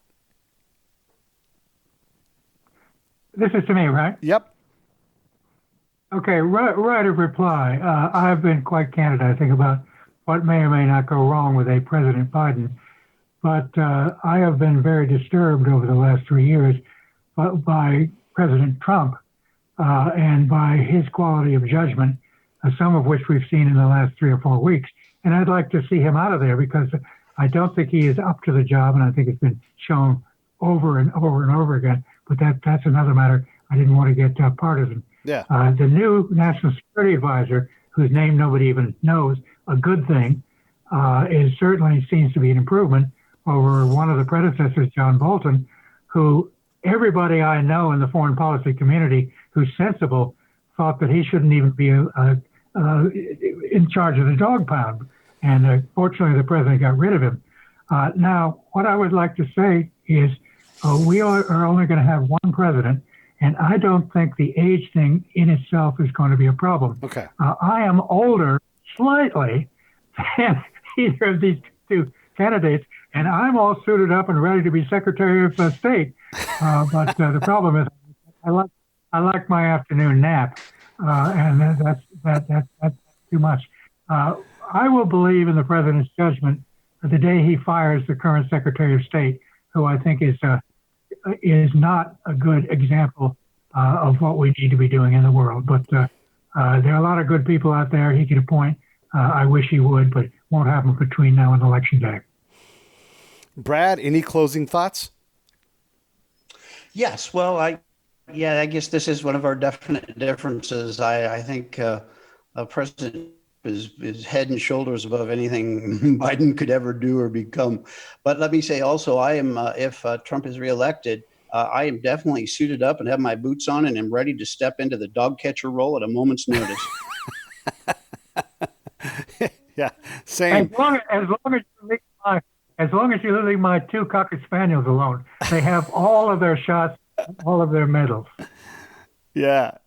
This is to me, right? Yep. Okay, right of reply. I've been quite candid, I think, about what may or may not go wrong with a President Biden. But I have been very disturbed over the last 3 years by President Trump and by his quality of judgment, some of which we've seen in the last 3 or 4 weeks. And I'd like to see him out of there, because I don't think he is up to the job, and I think it's been shown over and over and over again. But that's another matter. I didn't want to get partisan. Yeah. The new National Security Advisor, whose name nobody even knows, a good thing, is certainly seems to be an improvement over one of the predecessors, John Bolton, who everybody I know in the foreign policy community who's sensible thought that he shouldn't even be in charge of the dog pound. And fortunately, the president got rid of him. Now, what I would like to say is We are only going to have one president, and I don't think the age thing in itself is going to be a problem. Okay. I am older slightly than either of these two candidates, and I'm all suited up and ready to be Secretary of State. But the problem is, I like my afternoon nap, and that's too much. I will believe in the president's judgment the day he fires the current Secretary of State, who I think is not a good example of what we need to be doing in the world. But there are a lot of good people out there he could appoint. I wish he would, but it won't happen between now and Election Day. Brad, any closing thoughts? Yes. Well, I guess this is one of our definite differences. I think President is head and shoulders above anything Biden could ever do or become. But let me say also, I am, if Trump is reelected, I am definitely suited up and have my boots on and am ready to step into the dog catcher role at a moment's notice. Yeah, same. As long as you leave my two Cocker Spaniels alone, they have all of their shots, all of their medals. Yeah,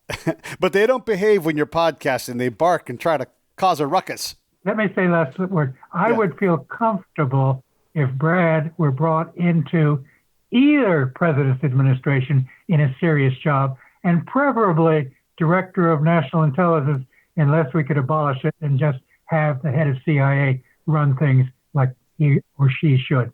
but they don't behave when you're podcasting. They bark and try to cause a ruckus. Let me say last word. I would feel comfortable if Brad were brought into either president's administration in a serious job, and preferably director of national intelligence, unless we could abolish it and just have the head of CIA run things like he or she should.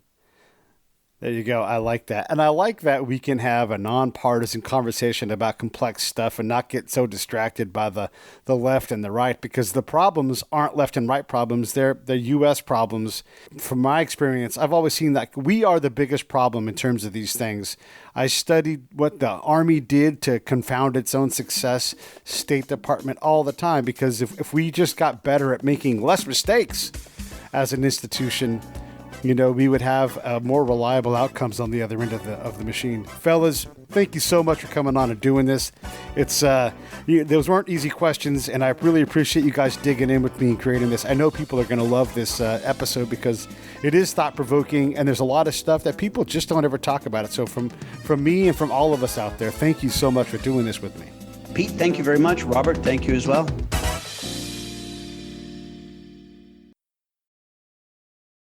There you go. I like that. And I like that we can have a nonpartisan conversation about complex stuff and not get so distracted by the left and the right, because the problems aren't left and right problems. They're U.S. problems. From my experience, I've always seen that we are the biggest problem in terms of these things. I studied what the Army did to confound its own success, State Department, all the time, because if we just got better at making less mistakes as an institution, we would have more reliable outcomes on the other end of the machine. Fellas, thank you so much for coming on and doing this. It's those weren't easy questions, and I really appreciate you guys digging in with me and creating this. I know people are going to love this episode because it is thought-provoking, and there's a lot of stuff that people just don't ever talk about it. So from me and from all of us out there, thank you so much for doing this with me. Pete, thank you very much. Robert, thank you as well.